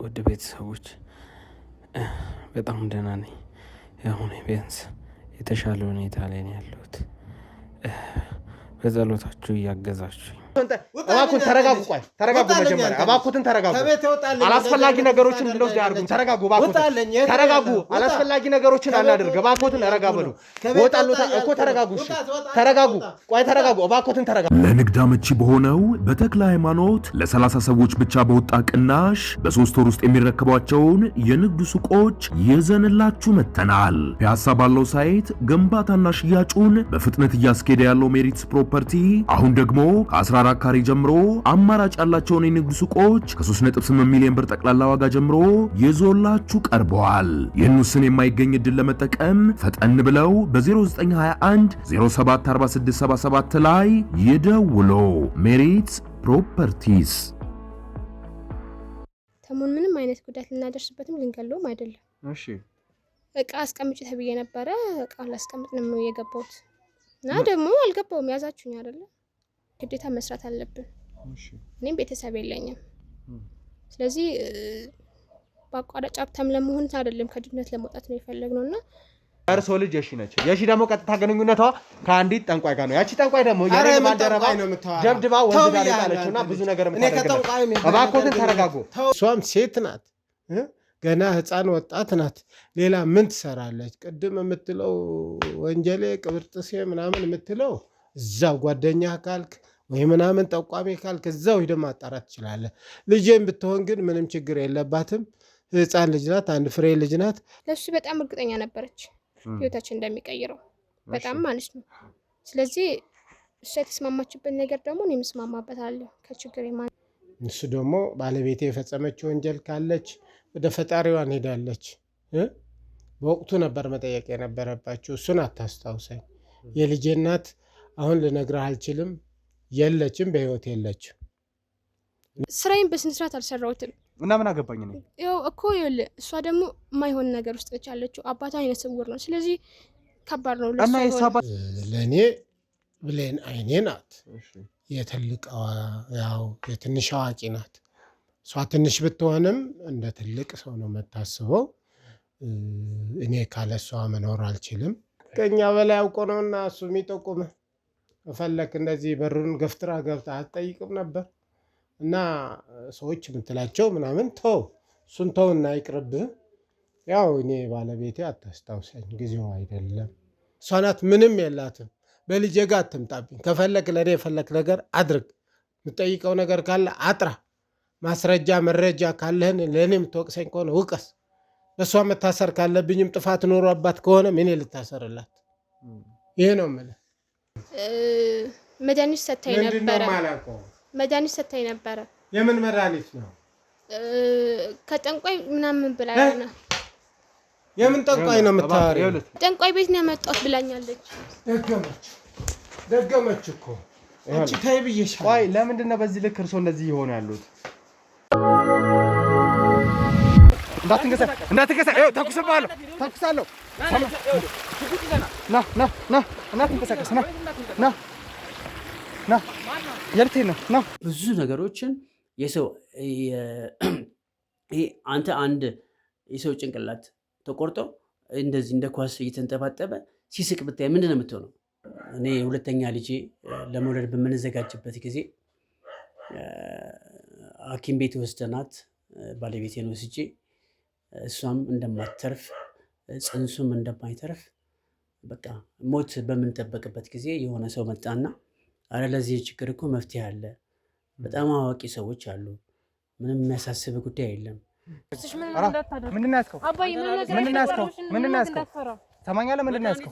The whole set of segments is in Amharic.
ውድ ቤተሰቦች በጣም ደህና ነኝ። አሁን ቢያንስ የተሻለ ሁኔታ ላይ ነው ያለሁት። በጸሎታችሁ እያገዛችሁኝ እባክዎን ተረጋጉ። ቆይ ተረጋጉ። መጀመሪያ እባክዎትን ተረጋጉ። አላስፈላጊ ነገሮችን እንደወስድ ያርጉኝ። ተረጋጉ እባክዎትን ተረጋጉ። አላስፈላጊ ነገሮችን አናድርግ። እባክዎትን ረጋ በሉ። ወጣሉ እኮ ተረጋጉ። እሺ ተረጋጉ። ቆይ ተረጋጉ። እባክዎትን ተረጋጉ። ለንግድ አመቺ በሆነው በተክለ ሃይማኖት ለ30 ሰዎች ብቻ በወጣ ቅናሽ በ3 ወር ውስጥ የሚረከቧቸውን የንግድ ሱቆች ይዘንላችሁ መጥተናል። ፒያሳ ባለው ሳይት ግንባታና ሽያጩን በፍጥነት እያስኬደ ያለው ሜሪትስ ፕሮፐርቲ አሁን ደግሞ ከ14 ካሬ ጀምሮ አማራጭ ያላቸውን የንግድ ሱቆች ከ3.8 ሚሊዮን ብር ጠቅላላ ዋጋ ጀምሮ ይዞላችሁ ቀርበዋል። ይህን ውስን የማይገኝ እድል ለመጠቀም ፈጠን ብለው በ0921 074677 ላይ ይደውሉ። ሜሪትስ ፕሮፐርቲስ። ተሙን ምንም አይነት ጉዳት ልናደርስበትም ልንገለውም አይደለም። እሺ እቃ አስቀምጪ ተብዬ ነበረ። እቃ ላስቀምጥ ነው የገባሁት እና ደግሞ አልገባውም። ያዛችሁኝ አይደለ? ግዴታ መስራት አለብን። እኔም ቤተሰብ የለኝም። ስለዚህ በአቋራጭ ሀብታም ለመሆን አይደለም ከድህነት ለመውጣት ነው የፈለግነውና እርሶ ልጅ የሺ ነች። የሺ ደግሞ ቀጥታ ግንኙነቷ ከአንዲት ጠንቋይ ጋር ነው። ያቺ ጠንቋይ ደግሞ የኔ ማንደረባ ደብድባ ወንድ ጋር ያለችውና ብዙ ነገር የምታደርገው። እባክዎትን ተረጋጉ። እሷም ሴት ናት፣ ገና ህፃን ወጣት ናት። ሌላ ምን ትሰራለች? ቅድም የምትለው ወንጀሌ ቅብርጥሴ ምናምን የምትለው እዛው ጓደኛ ካልክ ወይ ምናምን ጠቋሚ ካልክ እዛው ሄደህ ማጣራት ትችላለህ። ልጄም ብትሆን ግን ምንም ችግር የለባትም። ህፃን ልጅ ናት፣ አንድ ፍሬ ልጅ ናት። ለሱ በጣም እርግጠኛ ነበረች ህይወታችን እንደሚቀይረው በጣም ማለት ነው። ስለዚህ እሷ የተስማማችበት ነገር ደግሞ እኔ የምስማማበታለሁ ከችግር የማን እሱ ደግሞ ባለቤቴ የፈጸመችው ወንጀል ካለች ወደ ፈጣሪዋ ሄዳለች። በወቅቱ ነበር መጠየቅ የነበረባቸው። እሱን አታስታውሰኝ። የልጄ እናት አሁን ልነግርህ አልችልም። የለችም፣ በህይወት የለችም። ስራዬን በስነ ስርዓት አልሰራሁትም እና ምን አገባኝ ነው ያው እኮ ይኸውልህ፣ እሷ ደግሞ የማይሆን ነገር ውስጥ ነች ያለችው። አባቷ አይነ ስውር ነው። ስለዚህ ከባድ ነው ለእኔ ብሌን አይኔ ናት። የትልቅ ያው የትንሽ አዋቂ ናት። እሷ ትንሽ ብትሆንም እንደ ትልቅ ሰው ነው የምታስበው። እኔ ካለ እሷ መኖር አልችልም። ከኛ በላይ አውቆ ነውና እሱ የሚጠቁምህ። ፈለክ እንደዚህ በሩን ገፍትራ ገብታ አትጠይቅም ነበር? እና ሰዎች የምትላቸው ምናምን ተው፣ እሱን ተውና ይቅርብህ። ያው እኔ ባለቤቴ አታስታውሰኝ፣ ጊዜው አይደለም። እሷ ናት፣ ምንም የላትም። በልጄ ጋር አትምጣብኝ። ከፈለክ ለእኔ የፈለክ ነገር አድርግ። የምጠይቀው ነገር ካለ አጥራ። ማስረጃ መረጃ ካለህን ለእኔ የምትወቅሰኝ ከሆነ ውቀስ። በእሷ መታሰር ካለብኝም ጥፋት ኖሯባት ከሆነ እኔ ልታሰርላት። ይሄ ነው የምልህ። መድኃኒት ሰታኝ ነበረ። መድኃኒት ሰታኝ ነበረ። የምን መድኃኒት ነው? ከጠንቋይ ምናምን ብላ ነው። የምን ጠንቋይ ነው የምታወሪው? ጠንቋይ ቤት ነው ያመጣሁት ብላኛለች። ደገመች እኮ አንቺ ታይ ብዬሻለሁ። ቆይ ለምንድን ነው በዚህ ልክ እርሶ እንደዚህ ይሆኑ ያሉት? እንዳትንገሳ ተኩስባለሁ። ብዙ ነገሮችን የሰው አንተ አንድ የሰው ጭንቅላት ተቆርጦ እንደዚህ እንደ ኳስ እየተንጠባጠበ ሲስቅ ብታይ ምንድን ነው የምትሆነው? እኔ ሁለተኛ ልጄ ለመውለድ በምንዘጋጅበት ጊዜ ሐኪም ቤት ወስደናት ባለቤቴን ወስጄ እሷም እንደማትተርፍ ጽንሱም እንደማይተርፍ በቃ ሞት በምንጠበቅበት ጊዜ የሆነ ሰው መጣና አረ ለዚህ ችግር እኮ መፍትሄ አለ፣ በጣም አዋቂ ሰዎች አሉ፣ ምንም የሚያሳስብ ጉዳይ የለም። ምንድን ነው ያዝከው? ሰማኛለህ? ምንድን ነው ያዝከው?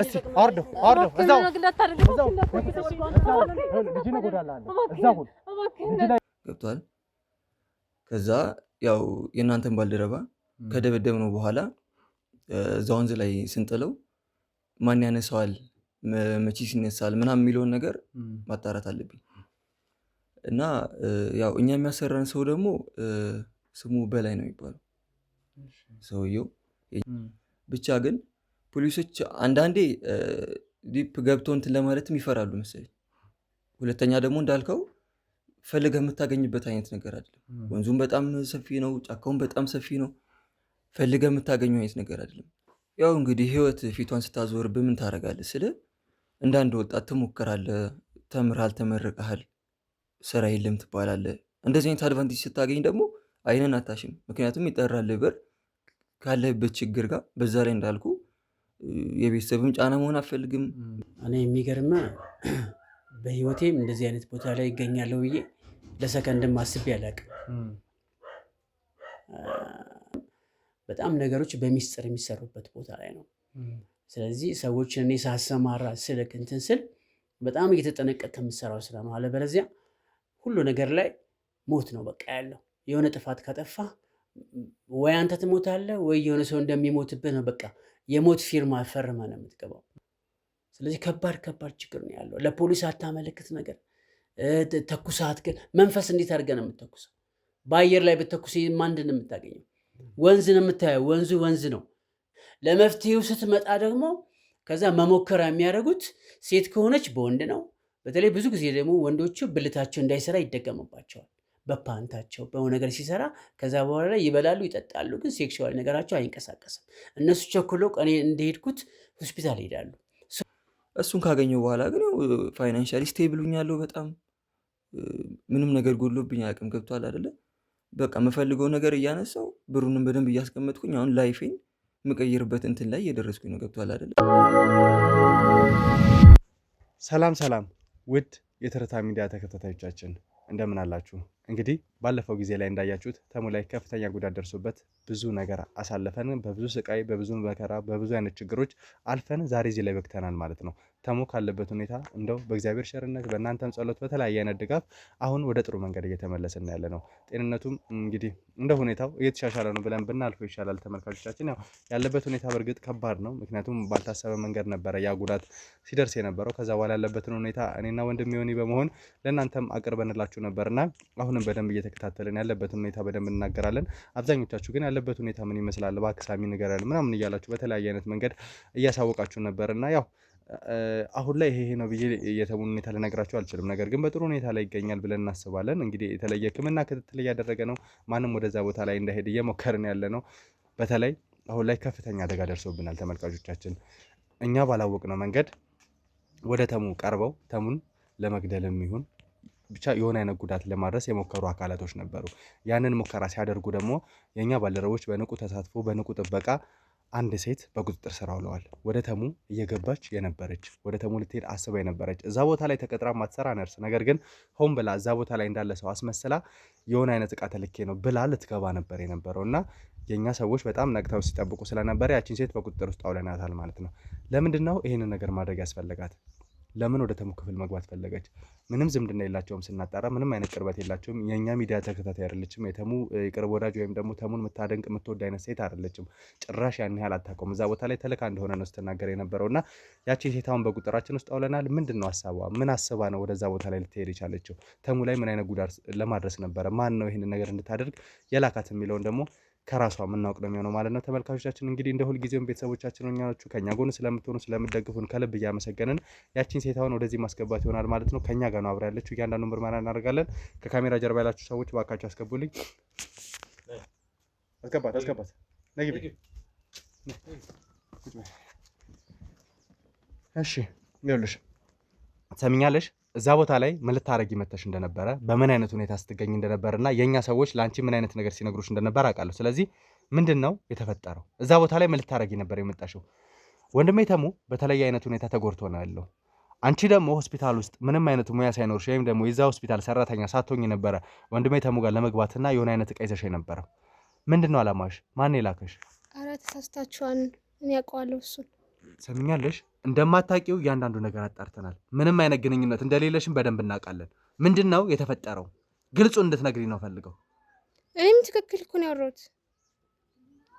እስኪ አውርደው እዛው ልጅን እጎዳለሁ እዛው ገብቷል። ከዛ ያው የእናንተን ባልደረባ ከደበደብነው በኋላ እዛ ወንዝ ላይ ስንጥለው ማን ያነሳዋል፣ መቼስ ይነሳል ምናምን የሚለውን ነገር ማጣራት አለብኝ። እና ያው እኛ የሚያሰራን ሰው ደግሞ ስሙ በላይ ነው የሚባለው ሰውየው። ብቻ ግን ፖሊሶች አንዳንዴ ዲፕ ገብቶ እንትን ለማለትም ይፈራሉ መሰለኝ። ሁለተኛ ደግሞ እንዳልከው ፈልገህ የምታገኝበት አይነት ነገር አይደለም። ወንዙም በጣም ሰፊ ነው፣ ጫካውን በጣም ሰፊ ነው። ፈልገህ የምታገኘው አይነት ነገር አይደለም። ያው እንግዲህ ህይወት ፊቷን ስታዞር በምን ታደርጋለህ ስለ እንደ አንድ ወጣት ትሞክራለህ። ተምርሃል፣ ተመርቀሃል፣ ስራ የለም ትባላለህ። እንደዚህ አይነት አድቫንቴጅ ስታገኝ ደግሞ አይንን አታሽም። ምክንያቱም ይጠራልህ ብር ካለህበት ችግር ጋር በዛ ላይ እንዳልኩ የቤተሰብም ጫና መሆን አትፈልግም። እኔ የሚገርም በህይወቴም እንደዚህ አይነት ቦታ ላይ ይገኛለሁ ብዬ ለሰከንድም አስቤ አላውቅም። በጣም ነገሮች በሚስጥር የሚሰሩበት ቦታ ላይ ነው። ስለዚህ ሰዎችን እኔ ሳሰማራ ስልክ እንትን ስል በጣም እየተጠነቀቅ ከምሰራው ስራ ነው። አለበለዚያ ሁሉ ነገር ላይ ሞት ነው በቃ ያለው። የሆነ ጥፋት ካጠፋ ወይ አንተ ትሞታለህ ወይ የሆነ ሰው እንደሚሞትብህ ነው። በቃ የሞት ፊርማ ፈርመህ ነው የምትገባው። ስለዚህ ከባድ ችግር ነው ያለው። ለፖሊስ አታመለክት ነገር ተኩሳት። ግን መንፈስ እንዴት አድርገህ ነው የምትተኩሰው? በአየር ላይ ብትተኩስ ማንድን ነው የምታገኘው? ወንዝ ነው የምታየው። ወንዝ ነው። ለመፍትሄው ስትመጣ ደግሞ ከዛ መሞከራ የሚያደርጉት ሴት ከሆነች በወንድ ነው። በተለይ ብዙ ጊዜ ደግሞ ወንዶቹ ብልታቸው እንዳይሰራ ይደገምባቸዋል በፓንታቸው በሆነ ነገር ሲሰራ። ከዛ በኋላ ላይ ይበላሉ፣ ይጠጣሉ፣ ግን ሴክሹዋል ነገራቸው አይንቀሳቀስም። እነሱ ቸኩለው እኔ እንደሄድኩት ሆስፒታል ይሄዳሉ። እሱን ካገኘው በኋላ ግን ፋይናንሻሊ ስቴብል ሆኛለሁ። በጣም ምንም ነገር ጎድሎብኝ አያውቅም። ገብቷል አይደለ? በቃ የምፈልገው ነገር እያነሳው ብሩንም በደንብ እያስቀመጥኩኝ አሁን ላይፌን የምቀይርበት እንትን ላይ እየደረስኩኝ ነው። ገብቷል አይደለ? ሰላም ውድ የትርታ ሚዲያ ተከታታዮቻችን እንደምን አላችሁ? እንግዲህ ባለፈው ጊዜ ላይ እንዳያችሁት ተሙ ላይ ከፍተኛ ጉዳት ደርሶበት ብዙ ነገር አሳልፈን በብዙ ስቃይ፣ በብዙ መከራ፣ በብዙ አይነት ችግሮች አልፈን ዛሬ እዚህ ላይ በቅተናል ማለት ነው። ተሙ ካለበት ሁኔታ እንደው በእግዚአብሔር ቸርነት በእናንተም ጸሎት በተለያየ አይነት ድጋፍ አሁን ወደ ጥሩ መንገድ እየተመለሰን ያለ ነው። ጤንነቱም እንግዲህ እንደ ሁኔታው እየተሻሻለ ነው ብለን ብናልፈው ይሻላል። ተመልካቾቻችን ያው ያለበት ሁኔታ በእርግጥ ከባድ ነው። ምክንያቱም ባልታሰበ መንገድ ነበረ ያ ጉዳት ሲደርስ የነበረው። ከዛ በኋላ ያለበትን ሁኔታ እኔና ወንድሜ ዮኒ በመሆን ለእናንተም አቅርበንላችሁ ነበርና አሁንም በደንብ እየተከታተልን ያለበትን ሁኔታ በደንብ እናገራለን። አብዛኞቻችሁ ግን ያለበት ሁኔታ ምን ይመስላል እባክህ ሳሚ ንገረን ምናምን እያላችሁ በተለያየ አይነት መንገድ እያሳወቃችሁ ነበርና ያው አሁን ላይ ይሄ ነው ብዬ የተሙን ሁኔታ ልነግራችሁ አልችልም። ነገር ግን በጥሩ ሁኔታ ላይ ይገኛል ብለን እናስባለን። እንግዲህ የተለየ ሕክምና ክትትል እያደረገ ነው። ማንም ወደዛ ቦታ ላይ እንዳይሄድ እየሞከርን ያለ ነው። በተለይ አሁን ላይ ከፍተኛ አደጋ ደርሶብናል ተመልካቾቻችን። እኛ ባላወቅነው መንገድ ወደ ተሙ ቀርበው ተሙን ለመግደልም ይሁን ብቻ የሆነ አይነት ጉዳት ለማድረስ የሞከሩ አካላቶች ነበሩ። ያንን ሙከራ ሲያደርጉ ደግሞ የኛ ባልደረቦች በንቁ ተሳትፎ በንቁ ጥበቃ አንድ ሴት በቁጥጥር ስር አውለዋል። ወደ ተሙ እየገባች የነበረች ወደ ተሙ ልትሄድ አስባ የነበረች እዛ ቦታ ላይ ተቀጥራ ማትሰራ ነርስ፣ ነገር ግን ሆን ብላ እዛ ቦታ ላይ እንዳለ ሰው አስመስላ የሆነ አይነት እቃ ተልኬ ነው ብላ ልትገባ ነበር የነበረውና የኛ ሰዎች በጣም ነቅተው ሲጠብቁ ስለነበር ያቺን ሴት በቁጥጥር ውስጥ አውለናታል ማለት ነው። ለምንድነው ይሄንን ነገር ማድረግ ያስፈልጋት? ለምን ወደ ተሙ ክፍል መግባት ፈለገች? ምንም ዝምድና የላቸውም። ስናጣራ ምንም አይነት ቅርበት የላቸውም። የኛ ሚዲያ ተከታታይ አይደለችም። የተሙ የቅርብ ወዳጅ ወይም ደግሞ ተሙን የምታደንቅ የምትወድ አይነት ሴት አይደለችም። ጭራሽ ያን ያህል አታውቀውም። እዛ ቦታ ላይ ተልካ እንደሆነ ነው ስትናገር የነበረውና ያቺ ሴታውን በቁጥራችን ውስጥ አውለናል። ምንድነው ሀሳቧ? ምን አስባ ነው ወደዛ ቦታ ላይ ልትሄድ የቻለችው? ተሙ ላይ ምን አይነት ጉዳት ለማድረስ ነበረ? ማን ነው ይህንን ነገር እንድታደርግ የላካት የሚለውን ደግሞ ከራሷ የምናውቅ ነው የሚሆነው ማለት ነው። ተመልካቾቻችን እንግዲህ እንደ ሁልጊዜውም ቤተሰቦቻችን ሆኛችሁ ከኛ ጎን ስለምትሆኑ ስለምትደግፉን ከልብ እያመሰገንን ያቺን ሴታውን ወደዚህ ማስገባት ይሆናል ማለት ነው። ከኛ ጋር ነው አብራ ያለችው። እያንዳንዱ ምርመራ እናደርጋለን። ከካሜራ ጀርባ ያላችሁ ሰዎች ባካችሁ አስገቡልኝ። አስገባት ነግቢ። እሺ ይኸውልሽ ትሰሚኛለሽ እዛ ቦታ ላይ ምን ልታረጊ መተሽ እንደነበረ በምን አይነት ሁኔታ ስትገኝ እንደነበርና የኛ ሰዎች ላንቺ ምን አይነት ነገር ሲነግሩሽ እንደነበር አውቃለሁ። ስለዚህ ምንድነው የተፈጠረው? እዛ ቦታ ላይ ምን ልታረጊ ነበር የመጣሽው? ወንድሜ ተሙ በተለየ አይነት ሁኔታ ተጎድቶ ነው ያለው። አንቺ ደግሞ ሆስፒታል ውስጥ ምንም አይነት ሙያ ሳይኖርሽ ወይም ደግሞ የዛ ሆስፒታል ሰራተኛ ሳትሆኚ ነበረ ወንድሜ ተሙ ጋር ለመግባትና የሆነ አይነት ዕቃ ይዘሽ ነበረ። ምንድነው አላማሽ? ማን የላከሽ? ኧረ ተሳስታችኋል። እኔ ያውቀዋለሁ እሱን። ሰምኛለሽ እንደማታውቂው እያንዳንዱ ነገር አጣርተናል። ምንም አይነት ግንኙነት እንደሌለሽም በደንብ እናውቃለን። ምንድነው የተፈጠረው? ግልጹ እንድትነግሪኝ ነው ፈልገው። እኔም ትክክል እኮ ነው ያወራሁት።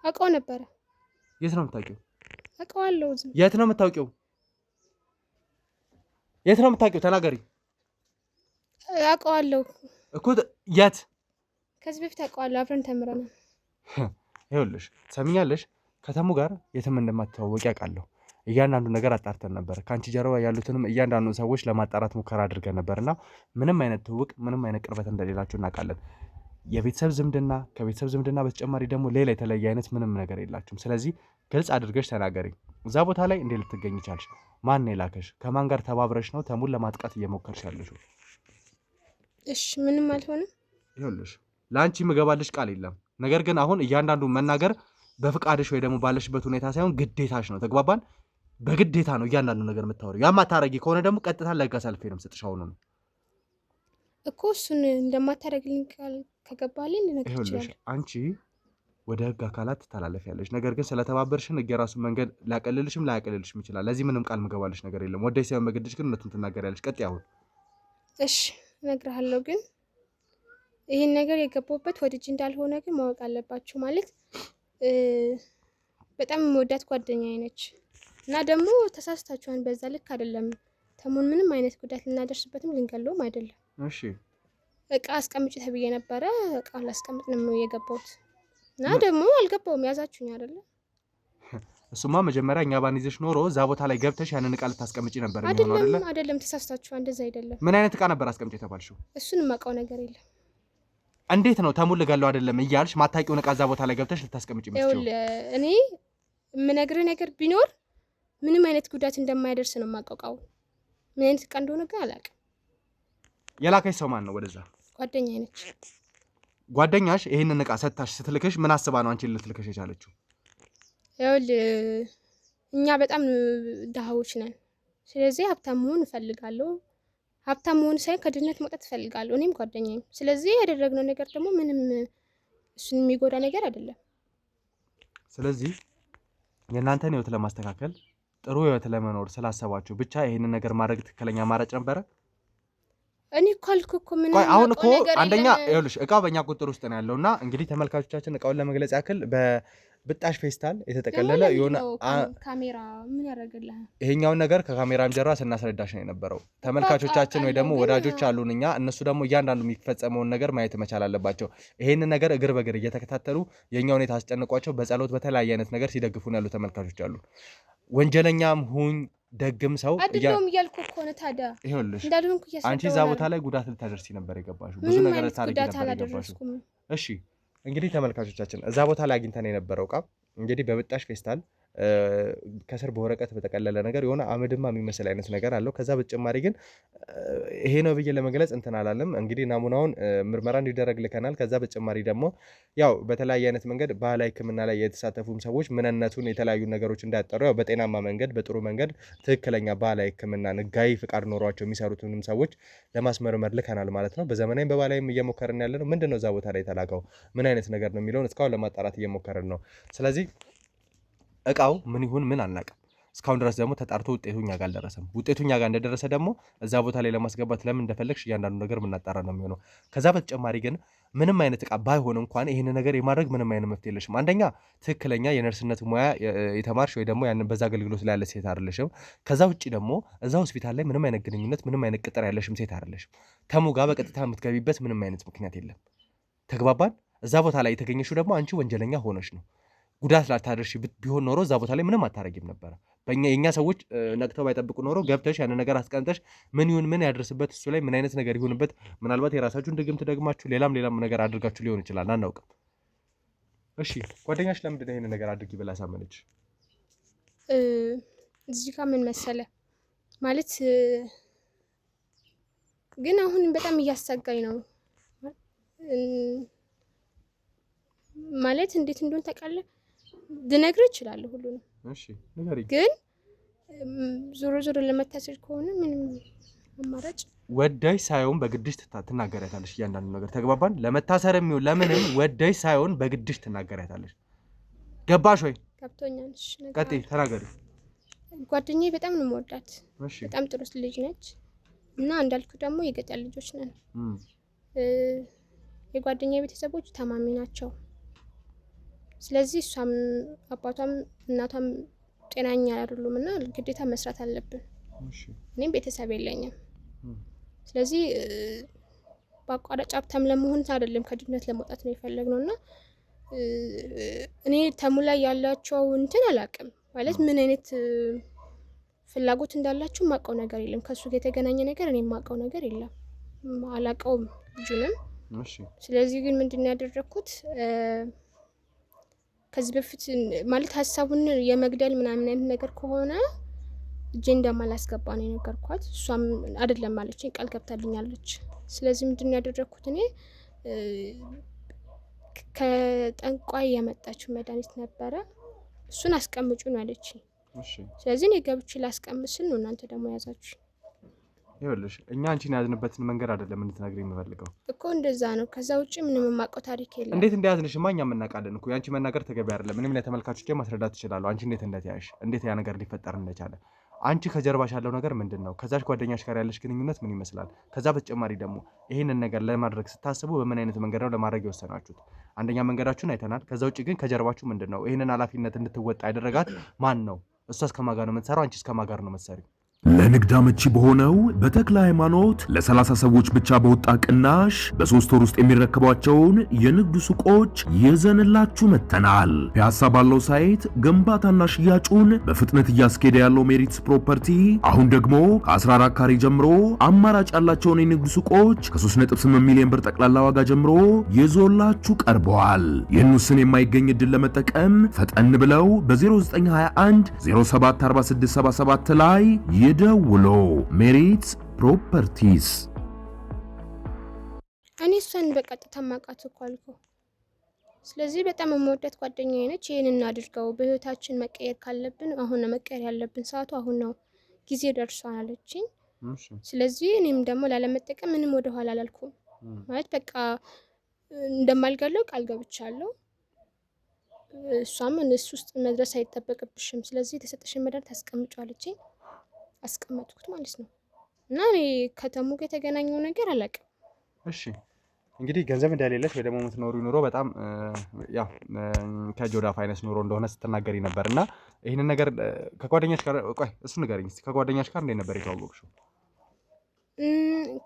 አውቀው ነበረ። የት ነው የምታውቂው? አውቀዋለሁ። የት ነው የምታውቂው? የት ነው የምታውቂው? ተናገሪ። አውቀዋለሁ እኮ የት? ከዚህ በፊት አውቀዋለሁ። አብረን ተምረናል። ይኸውልሽ ሰምኛለሽ ከተሙ ጋር የትም እንደማትተዋወቂ አውቃለሁ። እያንዳንዱ ነገር አጣርተን ነበር። ካንቺ ጀርባ ያሉትንም እያንዳንዱ ሰዎች ለማጣራት ሙከራ አድርገን ነበርና ምንም አይነት ትውውቅ ምንም አይነት ቅርበት እንደሌላችሁ እናውቃለን። የቤተሰብ ዝምድና ከቤተሰብ ዝምድና በተጨማሪ ደግሞ ሌላ የተለየ አይነት ምንም ነገር የላችሁም። ስለዚህ ግልጽ አድርገሽ ተናገሪ። እዛ ቦታ ላይ እንዴት ልትገኝ ቻልሽ? ማን ነው የላከሽ? ከማን ጋር ተባብረሽ ነው ተሙን ለማጥቃት እየሞከርሽ ያለሽው? እሺ ምንም አልሆነም። ይኸውልሽ ለአንቺ ምገባልሽ ቃል የለም። ነገር ግን አሁን እያንዳንዱ መናገር በፍቃድሽ ወይ ደግሞ ባለሽበት ሁኔታ ሳይሆን ግዴታሽ ነው። ተግባባን? በግዴታ ነው እያንዳንዱ ነገር የምታወሪው። ያ ማታረጊ ከሆነ ደግሞ ቀጥታ ለጋ ሰልፌ ነው የምሰጥሽ። አሁን ነው እኮ እሱን እንደማታረግልኝ ቃል ከገባልኝ ልነግርሽ ይችላል። አንቺ ወደ ህግ አካላት ትተላለፊያለሽ። ነገር ግን ስለተባበርሽን ህግ የራሱን መንገድ ላቀልልሽም ላያቀልልሽም ይችላል። ለዚህ ምንም ቃል ምገባልሽ ነገር የለም። ወደሽ ሳይሆን በግድሽ ግን እውነቱን ትናገሪያለሽ። ቀጥ ያሁን እሺ እነግርሃለሁ። ግን ይህን ነገር የገባሁበት ወድጄ እንዳልሆነ ግን ማወቅ አለባችሁ። ማለት በጣም መወዳት ጓደኛዬ ነች እና ደግሞ ተሳስታችኋን። በዛ ልክ አይደለም። ተሙን ምንም አይነት ጉዳት ልናደርስበትም ልንገለውም አይደለም። እሺ እቃ አስቀምጪ ተብዬ ነበረ። እቃ ላስቀምጥ ነው የገባሁት እና ደግሞ አልገባውም። ያዛችሁኝ አይደለ? እሱማ መጀመሪያ እኛ ባንይዘሽ ኖሮ እዛ ቦታ ላይ ገብተሽ ያንን እቃ ልታስቀምጪ ነበር የሚሆነው አይደለ? አይደለም ተሳስታችኋል። እንደዛ አይደለም። ምን አይነት እቃ ነበር አስቀምጪ የተባልሽው? እሱን የማውቀው ነገር የለም። እንዴት ነው ተሙን ልገለው አይደለም እያልሽ ማታውቂውን እቃ እዛ ቦታ ላይ ገብተሽ ልታስቀምጪ የምትችይው? እኔ የምነግርህ ነገር ቢኖር ምንም አይነት ጉዳት እንደማያደርስ ነው የማውቀው። ምን አይነት እቃ እንደሆነ ግን አላውቅም። የላከሽ ሰው ማን ነው? ወደዛ ጓደኛዬ ነች። ጓደኛሽ ይሄንን እቃ ሰጥታሽ ስትልክሽ ምን አስባ ነው አንቺን ልትልክሽ የቻለችው? እኛ በጣም ድሃዎች ነን። ስለዚህ ሀብታም መሆን እፈልጋለሁ። ሀብታም መሆን ሳይሆን ከድህነት መውጣት እፈልጋለሁ፣ እኔም ጓደኛዬም። ስለዚህ ያደረግነው ነገር ደግሞ ምንም እሱን የሚጎዳ ነገር አይደለም። ስለዚህ የእናንተን ህይወት ለማስተካከል ጥሩ ህይወት ለመኖር ስላሰባችሁ ብቻ ይሄንን ነገር ማድረግ ትክክለኛ አማራጭ ነበረ? እኔ እኮ አልኩህ እኮ ምንም አሁን እኮ አንደኛ ይኸውልሽ እቃው በእኛ ቁጥር ውስጥ ነው ያለውና እንግዲህ ተመልካቾቻችን እቃውን ለመግለጽ ያክል በብጣሽ ፌስታል የተጠቀለለ የሆነ ካሜራ ምን ያደርግልሃል? ይሄኛውን ነገር ከካሜራም ጀርባ ስናስረዳሽ ነው የነበረው። ተመልካቾቻችን ወይ ደግሞ ወዳጆች አሉን እኛ፣ እነሱ ደግሞ እያንዳንዱ የሚፈጸመውን ነገር ማየት መቻል አለባቸው። ይሄንን ነገር እግር በእግር እየተከታተሉ የኛ ሁኔታ አስጨንቋቸው በጸሎት በተለያየ አይነት ነገር ሲደግፉን ያሉ ተመልካቾች አሉ። ወንጀለኛም ሁን ደግም ሰው አይደለም እያልኩ እኮ ነው። ታዲያ ይኸውልሽ እንዳልሆንኩ እያሰብኩ አንቺ እዛ ቦታ ላይ ጉዳት ልታደርሲ ነበር የገባሽው። ብዙ ነገር ታረጊ ነበር የገባሽው። እሺ እንግዲህ ተመልካቾቻችን እዛ ቦታ ላይ አግኝተን የነበረው እቃ እንግዲህ በብጣሽ ፌስታል ከስር በወረቀት በተቀለለ ነገር የሆነ አመድማ የሚመስል አይነት ነገር አለው። ከዛ በተጨማሪ ግን ይሄ ነው ብዬ ለመግለጽ እንትን አላለም። እንግዲህ ናሙናውን ምርመራ እንዲደረግ ልከናል። ከዛ በተጨማሪ ደግሞ ያው በተለያየ አይነት መንገድ ባህላዊ ሕክምና ላይ የተሳተፉም ሰዎች ምንነቱን የተለያዩ ነገሮች እንዳያጠሩ ያው በጤናማ መንገድ በጥሩ መንገድ ትክክለኛ ባህላዊ ሕክምና ህጋዊ ፍቃድ ኖሯቸው የሚሰሩትንም ሰዎች ለማስመርመር ልከናል ማለት ነው። በዘመናዊም በባህላዊም እየሞከርን ያለ ነው። ምንድነው እዛ ቦታ ላይ የተላከው ምን አይነት ነገር ነው የሚለውን እስካሁን ለማጣራት እየሞከርን ነው። ስለዚህ እቃው ምን ይሁን ምን አናውቅም። እስካሁን ድረስ ደግሞ ተጣርቶ ውጤቱ እኛ ጋር አልደረሰም። ውጤቱ እኛ ጋር እንደደረሰ ደግሞ እዛ ቦታ ላይ ለማስገባት ለምን እንደፈለግሽ እያንዳንዱ ነገር የምናጣራ ነው የሚሆነው። ከዛ በተጨማሪ ግን ምንም አይነት እቃ ባይሆን እንኳን ይህን ነገር የማድረግ ምንም አይነት መፍትሄ የለሽም። አንደኛ ትክክለኛ የነርስነት ሙያ የተማርሽ ወይ ደግሞ ያን በዛ አገልግሎት ላይ ያለ ሴት አይደለሽም። ከዛ ውጭ ደግሞ እዛ ሆስፒታል ላይ ምንም አይነት ግንኙነት ምንም አይነት ቅጥር ያለሽም ሴት አይደለሽም። ተሙ ጋር በቀጥታ የምትገቢበት ምንም አይነት ምክንያት የለም። ተግባባን? እዛ ቦታ ላይ የተገኘሽው ደግሞ አንቺ ወንጀለኛ ሆነሽ ነው። ጉዳት ላታደርሽ ቢሆን ኖሮ እዛ ቦታ ላይ ምንም አታረጊም ነበረ። የእኛ ሰዎች ነቅተው ባይጠብቁ ኖሮ ገብተሽ ያን ነገር አስቀምጠሽ ምን ይሁን ምን ያደርስበት እሱ ላይ ምን አይነት ነገር ይሁንበት፣ ምናልባት የራሳችሁን ድግምት ደግማችሁ ሌላም ነገር አድርጋችሁ ሊሆን ይችላል፣ አናውቅም። እሺ ጓደኛሽ ለምንድን ነው ይሄን ነገር አድርጊ ብላ ሳመነች? እዚህ ጋር ምን መሰለ ማለት ግን አሁን በጣም እያሰጋኝ ነው ማለት እንዴት እንደሆነ ታውቃለህ? ልነግርህ እችላለሁ ሁሉንም። እሺ ንገሪኝ። ግን ዞሮ ዞሮ ለመታሰር ከሆነ ምንም አማራጭ ወዳጅ ሳይሆን በግድሽ ትናገሪያታለሽ እያንዳንዱ ነገር። ተግባባን? ለመታሰር የሚሆን ለምንም ወዳጅ ሳይሆን በግድሽ ትናገሪያታለሽ። ገባሽ ወይ? ገብቶኛል። እሺ ቀጥይ፣ ተናገሪ። ጓደኛዬ በጣም ነው የምወዳት። እሺ በጣም ጥሩ ልጅ ነች እና እንዳልኩ ደግሞ የገጠር ልጆች ነን። የጓደኛዬ ቤተሰቦች ታማሚ ናቸው። ስለዚህ እሷም አባቷም እናቷም ጤናኛ አይደሉም እና ግዴታ መስራት አለብን። እኔም ቤተሰብ የለኝም። ስለዚህ በአቋራጭ ሀብታም ለመሆን አይደለም ከድህነት ለመውጣት ነው የፈለግነው እና እኔ ተሙ ላይ ያላቸው እንትን አላውቅም ማለት ምን አይነት ፍላጎት እንዳላችሁ ማቀው ነገር የለም። ከሱ ጋር የተገናኘ ነገር እኔ ማቀው ነገር የለም። አላቀውም ልጁንም። እሺ ስለዚህ ግን ምንድነው ያደረኩት ከዚህ በፊት ማለት ሐሳቡን የመግደል ምናምን አይነት ነገር ከሆነ እጄ እንደማላስገባ ነው የነገርኳት። እሷም አይደለም ማለችኝ ቃል ገብታልኛለች። ስለዚህ ምንድነው ያደረኩት እኔ ከጠንቋይ ያመጣችው መድኃኒት ነበረ እሱን አስቀምጩ ነው አለችኝ። እሺ ስለዚህ እኔ ገብቼ ላስቀምጥ ስል ነው እናንተ ደግሞ ያዛችሁ። ይኸውልሽ እኛ አንቺን ያዝንበትን መንገድ አይደለም እንድትነግሪኝ የምፈልገው እኮ እንደዛ ነው። ከዛ ውጪ ምንም የማውቀው ታሪክ የለም። እንዴት እንደያዝንሽማ እኛም እናውቃለን እኮ። ያንቺ መናገር ተገቢ አይደለም። ምንም ለተመልካቾች ማስረዳት ትችላለሁ። አንቺ እንዴት እንደተያሽ እንዴት ያ ነገር ሊፈጠር እንደቻለ አንቺ ከጀርባሽ ያለው ነገር ምንድነው? ከዛሽ ጓደኛሽ ጋር ያለሽ ግንኙነት ምን ይመስላል? ከዛ በተጨማሪ ደግሞ ይሄንን ነገር ለማድረግ ስታስቡ በምን አይነት መንገድ ነው ለማድረግ የወሰናችሁት? አንደኛ መንገዳችሁን አይተናል። ከዛ ውጪ ግን ከጀርባችሁ ምንድነው? ይሄንን ኃላፊነት እንድትወጣ ያደረጋት ማን ነው? እሷስ ከማን ጋር ነው የምትሰራው? አንቺስ ከማን ጋር ነው የምትሰሪው? ለንግድ አመቺ በሆነው በተክለ ሃይማኖት ለ30 ሰዎች ብቻ በወጣ ቅናሽ በ3 ወር ውስጥ የሚረከቧቸውን የንግድ ሱቆች ይዘንላችሁ መተናል። ፒያሳ ባለው ሳይት ግንባታና ሽያጩን በፍጥነት እያስኬደ ያለው ሜሪትስ ፕሮፐርቲ አሁን ደግሞ ከ14 ካሬ ጀምሮ አማራጭ ያላቸውን የንግድ ሱቆች ከ3.8 ሚሊዮን ብር ጠቅላላ ዋጋ ጀምሮ ይዞላችሁ ቀርበዋል። ይህን ውስን የማይገኝ ዕድል ለመጠቀም ፈጠን ብለው በ0921 074677 ላይ ይደውሉ። ሜሪትስ ፕሮፐርቲስ። እኔ እሷን በቀጥታ ማውቃት እኮ አልኩ። ስለዚህ በጣም የምወዳት ጓደኛዬ ነች። ይሄን እናድርገው፣ በህይወታችን መቀየር ካለብን አሁን ነው መቀየር ያለብን፣ ሰዓቱ አሁን ነው፣ ጊዜ ደርሷል አለችኝ። ስለዚህ እኔም ደግሞ ላለመጠቀም ምንም ወደ ኋላ አላልኩም። ማለት በቃ እንደማልገለው ቃል ገብቻለሁ። እሷም እሱ ውስጥ መድረስ አይጠበቅብሽም፣ ስለዚህ የተሰጠሽን መድኃኒት አስቀምጪው አለችኝ። አስቀመጥኩት ማለት ነው። እና እኔ ከተሙ ጋር የተገናኘው ነገር አላውቅም። እሺ እንግዲህ ገንዘብ እንደሌለሽ ወይ ደግሞ የምትኖሩ ኑሮ በጣም ያው ከጆዳ ፋይናንስ ኑሮ እንደሆነ ስትናገሪ ነበርና ይሄንን ነገር ከጓደኛሽ ጋር ቆይ እሱ ንገረኝ እስቲ። ከጓደኛሽ ጋር እንዴት ነበር የተዋወቅሽው?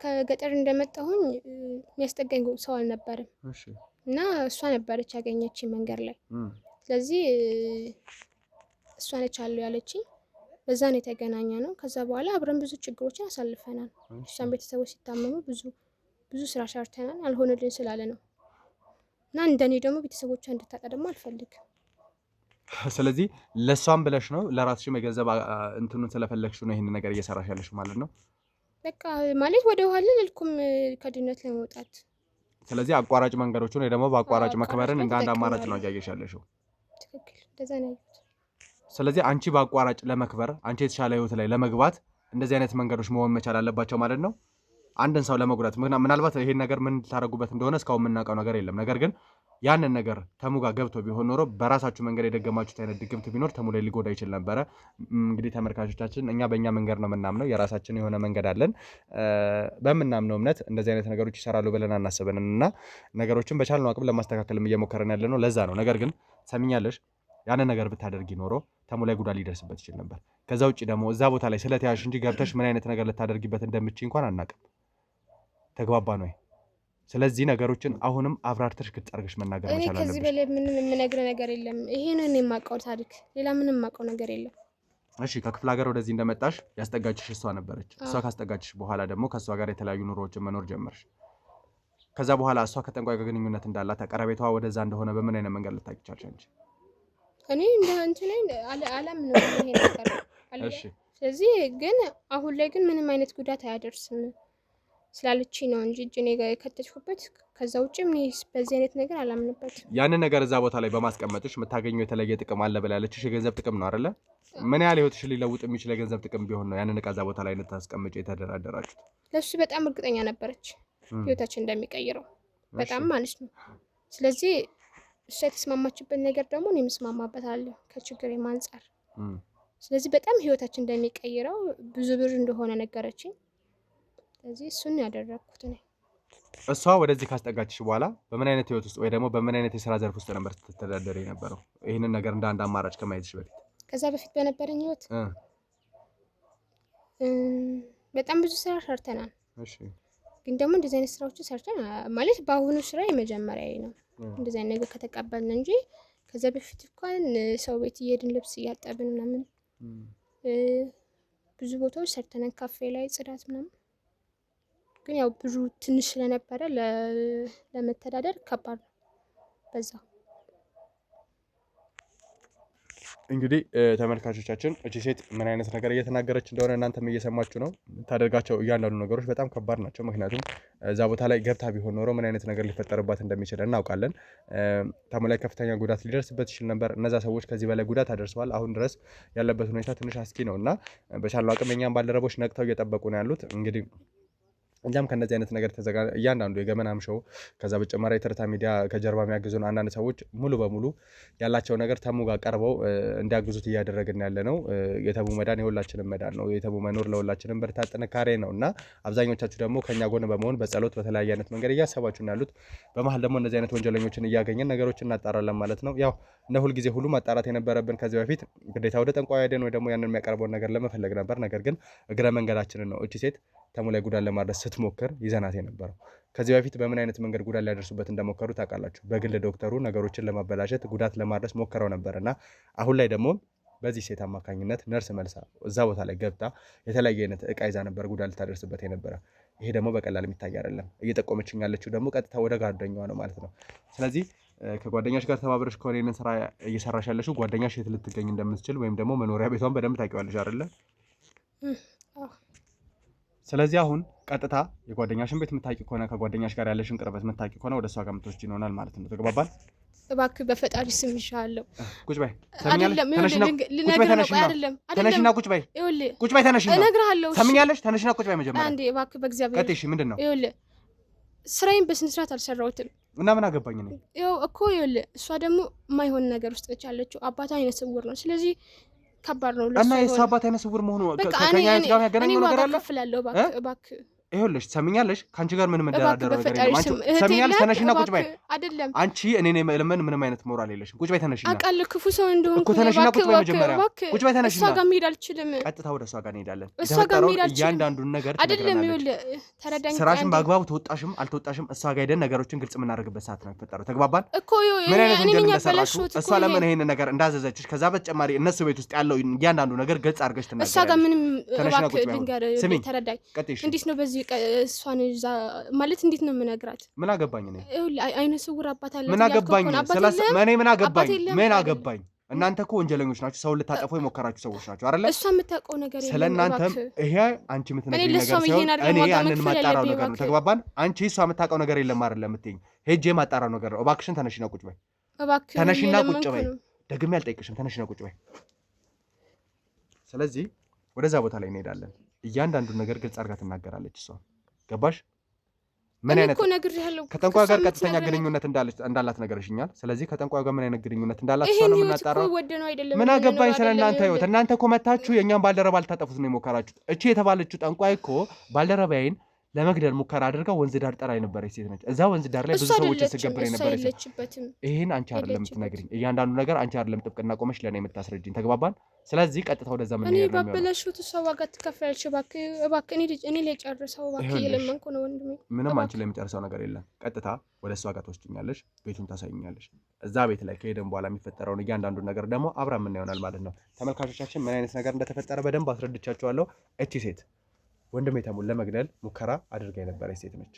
ከገጠር እንደመጣሁኝ የሚያስጠጋኝ ሰው አልነበረም። እሺ እና እሷ ነበረች ያገኘችኝ መንገድ ላይ። ስለዚህ እሷ ነች አለው ያለችኝ። በዛ ነው የተገናኘ ነው። ከዛ በኋላ አብረን ብዙ ችግሮችን አሳልፈናል። እሷን ቤተሰቦች ሲታመሙ ብዙ ስራ ሰርተናል። አልሆነልን ስላለ ነው። እና እንደኔ ደግሞ ቤተሰቦቿ እንድታጣ ደግሞ አልፈልግም። ስለዚህ ለሷም ብለሽ ነው ለራስሽም የገንዘብ እንትኑን ስለፈለግሽ ነው ይሄን ነገር እየሰራሽ ያለሽ ማለት ነው። በቃ ማለት ወደ ኋላ ልልኩም ከድነት ለመውጣት። ስለዚህ አቋራጭ መንገዶችን ወይ ደግሞ በአቋራጭ መክበርን እንደ አንድ አማራጭ ነው እያየሽ ያለሽው። ትክክል፣ እንደዛ ነው። ስለዚህ አንቺ በአቋራጭ ለመክበር አንቺ የተሻለ ህይወት ላይ ለመግባት እንደዚህ አይነት መንገዶች መሆን መቻል አለባቸው ማለት ነው። አንድን ሰው ለመጉዳት ምናልባት ይሄን ነገር ምን ታረጉበት እንደሆነ እስካሁን የምናውቀው ነገር የለም። ነገር ግን ያንን ነገር ተሙ ጋር ገብቶ ቢሆን ኖሮ በራሳችሁ መንገድ የደገማችሁት አይነት ድግምት ቢኖር ተሙ ላይ ሊጎዳ ይችል ነበረ። እንግዲህ ተመልካቾቻችን እኛ በእኛ መንገድ ነው የምናምነው። የራሳችን የሆነ መንገድ አለን። በምናምነው እምነት እንደዚህ አይነት ነገሮች ይሰራሉ ብለን አናስበንም እና ነገሮችን በቻልነው አቅም ለማስተካከልም እየሞከረን ያለ ነው። ለዛ ነው። ነገር ግን ሰሚኛለሽ ያንን ነገር ብታደርጊ ኖሮ ተሙ ላይ ጉዳት ሊደርስበት ይችል ነበር። ከዛ ውጪ ደግሞ እዛ ቦታ ላይ ስለተያዝሽ እንጂ ገብተሽ ምን አይነት ነገር ልታደርጊበት እንደምትችይ እንኳን አናውቅም። ተግባባ ነው። ስለዚህ ነገሮችን አሁንም አብራርተሽ ግልጽ አድርገሽ መናገር መቻል አለብሽ። ከዚህ በላይ ምንም የምነግርህ ነገር የለም። ይሄንን የማውቀው ታሪክ ሌላ ምንም የማውቀው ነገር የለም። እሺ ከክፍለ ሀገር ወደዚህ እንደመጣሽ ያስጠጋችሽ እሷ ነበረች። እሷ ካስጠጋችሽ በኋላ ደግሞ ከእሷ ጋር የተለያዩ ኑሮዎችን መኖር ጀመርሽ። ከዛ በኋላ እሷ ከጠንቋይ ጋር ግንኙነት እንዳላት ቀረቤቷ ወደዛ እንደሆነ በምን አይነት መንገድ ልታውቂ ቻልሽ አንቺ? እኔ እንደ እንትን አላምንም ይሄ ነገር። እሺ ስለዚህ ግን አሁን ላይ ግን ምንም አይነት ጉዳት አያደርስም ስላለች ነው እንጂ እኔ ጋር የከተትኩበት። ከዛ ውጪ ምን በዚህ አይነት ነገር አላምንበት። ያን ነገር እዛ ቦታ ላይ በማስቀመጥሽ የምታገኘው የተለየ ጥቅም አለ ብላለችሽ። የገንዘብ ጥቅም ነው አይደለ? ምን ያህል ህይወትሽ ሊለውጥ የሚችል የገንዘብ ጥቅም ቢሆን ነው ያንን ዕቃ እዛ ቦታ ላይ እንድታስቀምጪ የተደራደራችሁት? ለሱ በጣም እርግጠኛ ነበረች ህይወታችን እንደሚቀይረው በጣም ማለት ነው። ስለዚህ እሷ የተስማማችበት ነገር ደግሞ እኔ የምስማማበታለሁ ከችግር አንፃር። ስለዚህ በጣም ህይወታችን እንደሚቀይረው ብዙ ብር እንደሆነ ነገረችኝ። ስለዚህ እሱን ያደረኩት ነው። እሷ ወደዚህ ካስጠጋችሽ በኋላ በምን አይነት ህይወት ውስጥ ወይ ደግሞ በምን አይነት የሥራ ዘርፍ ውስጥ ነበር ስትተዳደሪ የነበረው? ይሄንን ነገር እንደ አንድ አማራጭ ከማየትሽ በፊት ከዛ በፊት በነበረኝ ህይወት በጣም ብዙ ስራ ሰርተናል። እሺ ግን ደግሞ እንደዚህ አይነት ስራዎችን ሰርተን ማለት በአሁኑ ስራ የመጀመሪያዬ ነው እንደዚህ አይነት ነገር ከተቀበልን እንጂ ከዛ በፊት እንኳን ሰው ቤት እየሄድን ልብስ እያጠብን ምናምን ብዙ ቦታዎች ሰርተናል፣ ካፌ ላይ ጽዳት ምናምን። ግን ያው ብዙ ትንሽ ስለነበረ ለመተዳደር ከባድ ነው በዛ። እንግዲህ ተመልካቾቻችን እቺ ሴት ምን አይነት ነገር እየተናገረች እንደሆነ እናንተም እየሰማችሁ ነው። ታደርጋቸው እያንዳንዱ ነገሮች በጣም ከባድ ናቸው። ምክንያቱም እዛ ቦታ ላይ ገብታ ቢሆን ኖሮ ምን አይነት ነገር ሊፈጠርባት እንደሚችል እናውቃለን። ታሙ ላይ ከፍተኛ ጉዳት ሊደርስበት ይችል ነበር። እነዛ ሰዎች ከዚህ በላይ ጉዳት አደርሰዋል። አሁን ድረስ ያለበት ሁኔታ ትንሽ አስኪ ነው እና በቻለው አቅም የኛም ባልደረቦች ነቅተው እየጠበቁ ነው ያሉት። እንግዲህ እኛም ከነዚህ አይነት ነገር እያንዳንዱ የገመናም ሾው ከዛ በተጨማሪ የትርታ ሚዲያ ከጀርባ የሚያግዙን አንዳንድ ሰዎች ሙሉ በሙሉ ያላቸው ነገር ተሙ ጋር ቀርበው እንዲያግዙት እያደረግን ያለ ነው። የተሙ መዳን የሁላችንም መዳን ነው። የተሙ መኖር ለሁላችንም ብርታት ጥንካሬ ነው እና አብዛኞቻችሁ ደግሞ ከኛ ጎን በመሆን በጸሎት በተለያየ አይነት መንገድ እያሰባችሁ ያሉት። በመሀል ደግሞ እነዚህ አይነት ወንጀለኞችን እያገኘን ነገሮችን እናጣራለን ማለት ነው። ያው እንደ ሁልጊዜ ሁሉ ማጣራት የነበረብን ከዚህ በፊት ግዴታ ወደ ጠንቋይ ሄደን ወይ ደግሞ ያንን የሚያቀርበውን ነገር ለመፈለግ ነበር። ነገር ግን እግረ መንገዳችንን ነው እቺ ሴት ተሙ ላይ ጉዳት ለማድረስ ስትሞክር ይዘናት የነበረው። ከዚህ በፊት በምን አይነት መንገድ ጉዳት ሊያደርሱበት እንደሞከሩ ታውቃላችሁ። በግል ዶክተሩ ነገሮችን ለማበላሸት ጉዳት ለማድረስ ሞክረው ነበርና አሁን ላይ ደግሞ በዚህ ሴት አማካኝነት ነርስ መልሳ እዛ ቦታ ላይ ገብታ የተለያየ አይነት እቃ ይዛ ነበር ጉዳት ልታደርስበት የነበረ። ይሄ ደግሞ በቀላል የሚታይ አይደለም። እየጠቆመችኝ ያለችው ደግሞ ቀጥታ ወደ ጓደኛዋ ነው ማለት ነው። ስለዚህ ከጓደኛሽ ጋር ተባብረሽ ከሆነ ይሄንን ስራ እየሰራሽ ያለሽው ጓደኛሽ የት ልትገኝ እንደምትችል ወይም ደግሞ መኖሪያ ቤቷን በደንብ ታውቂዋለሽ አይደለ? ስለዚህ አሁን ቀጥታ የጓደኛሽን ቤት የምታውቂ ከሆነ ከጓደኛሽ ጋር ያለሽን ቅርበት የምታውቂ ከሆነ ወደ እሷ ጋር የምትወስጂ ይሆናል ማለት ነው። ተግባባን? እባክህ በፈጣሪ ስም ይሻለው። ቁጭ በይ። ተነሽና ቁጭ በይ። ቁጭ በይ ተነሽና። እነግርሃለሁ። ሰምኛለሽ? ተነሽና ቁጭ በይ መጀመሪያ። አንዴ እባክህ በእግዚአብሔር። ቀጥሽ። ምንድን ነው? ይኸውልህ ስራዬን በስነ ስርዓት አልሰራሁትም እና ምን አገባኝ ነው? ይኸው እኮ ይኸውልህ እሷ ደግሞ የማይሆን ነገር ውስጥ ነች ያለችው። አባቷ አይነ ስውር ነው። ስለዚህ ከባድ ነው እና የእሷ አባት አይነ ስውር መሆኑ ከኛ ጋር የሚያገናኘው ነገር አለ? እባክህ ይኸውልሽ ሰምኛለሽ፣ ከአንቺ ጋር ምንም መደራደር ነገር የለም። አንቺ ሰምኛለሽ፣ ተነሽና ቁጭ በይ። አይደለም አንቺ እኔን የመለመን ምንም አይነት ሞራል የለሽም። ቁጭ በይ ተነሽና። አውቃለሁ ክፉ ሰው እንደሆንኩ እኮ ተነሽና ቁጭ በይ መጀመሪያ። ቁጭ በይ ተነሽና። እሷ ጋር መሄድ አልችልም። ቀጥታ ወደ እሷ ጋር እንሄዳለን። እሷ ጋር መሄድ አልችልም። እያንዳንዱን ነገር አይደለም ይኸውልህ ተረዳኝ። ስራሽን በአግባቡ ተወጣሽም አልተወጣሽም እሷ ጋር ሄደን ነገሮችን ግልጽ የምናደርግበት ሰዓት ነው የሚፈጠረው። ተግባባን? እኮ ምን አይነት ወንጀል እንደሰራሽው እሷ ለምን ይሄን ነገር እንዳዘዘችሽ ከዛ በተጨማሪ እነሱ ቤት ውስጥ ያለው እያንዳንዱ ነገር ግልጽ አድርገሽ ትናገራለሽ። እሷ ጋር ምንም እባክህ ልንገርህ፣ ተረዳኝ። እንዴት ነው በዚህ እሷን እዛ ማለት እንዴት ነው የምነግራት? ምን አገባኝ ነው? አይነ ስውር አባት አለ። ምን አገባኝ? ምን አገባኝ? እናንተ እኮ ወንጀለኞች ናችሁ። ሰው ልታጠፉ የሞከራችሁ ሰዎች ናችሁ አይደለ? እሷ የምታውቀው ነገር የለም። ስለእናንተም ይሄ አንቺ የምትነግሪኝ ነገር ሳይሆን እኔ ያንን ማጣራው ነገር ነው። ተግባባን? አንቺ እሷ የምታውቀው ነገር የለም አይደለ የምትይኝ? ሄጄ ማጣራው ነገር ነው። እባክሽን ተነሽና ቁጭ በይ። እባክህ ተነሽና ቁጭ በይ። ደግሜ አልጠይቅሽም። ተነሽና ቁጭ በይ። ስለዚህ ወደዛ ቦታ ላይ እንሄዳለን። እያንዳንዱን ነገር ግልጽ አድርጋ ትናገራለች እሷ። ገባሽ? ምን አይነት ከጠንቋይ ጋር ቀጥተኛ ግንኙነት እንዳላት ነገርሽኛል። ስለዚህ ከጠንቋይ ጋር ምን አይነት ግንኙነት እንዳላት እሷ ነው የምናጣራው። ምን አገባኝ ስለ እናንተ ህይወት። እናንተ እኮ መታችሁ የእኛን ባልደረባ ልታጠፉት ነው የሞከራችሁት። እቺ የተባለችው ጠንቋይ እኮ ባልደረባዬን ለመግደል ሙከራ አድርጋ ወንዝ ዳር ጠራ የነበረች ሴት ነች። እዛ ወንዝ ዳር ላይ ብዙ ሰዎች ተሰገበረ የነበረች ሴት። ይሄን አንቺ አይደለም የምትነግሪኝ። እያንዳንዱ ነገር አንቺ አይደለም ጥብቅና ቆመሽ ለኔ የምታስረጅኝ። ተግባባን? ስለዚህ ቀጥታ ወደዛ ምን ይሄድ ነው? እኔ ባበላሽው ተሰዋ ጋር ትከፍያለሽ። እባክህ እኔ ላይ ጨርሰው እባክህ እየለመንኩ ነው ወንድሜ። ምንም አንቺ ላይ የምጨርሰው ነገር የለም። ቀጥታ ወደ እሷ ጋር ትወስጂኛለሽ፣ ቤቱን ታሳይኛለሽ። እዛ ቤት ላይ ከሄደን በኋላ የሚፈጠረውን እያንዳንዱ ነገር ደግሞ አብረን ምን ይሆናል ማለት ነው። ተመልካቾቻችን ምን አይነት ነገር እንደተፈጠረ በደንብ አስረድቻቸዋለሁ። እቺ ሴት ወንድሜ ተሙን ለመግደል ሙከራ አድርጋ የነበረች ሴት ነች።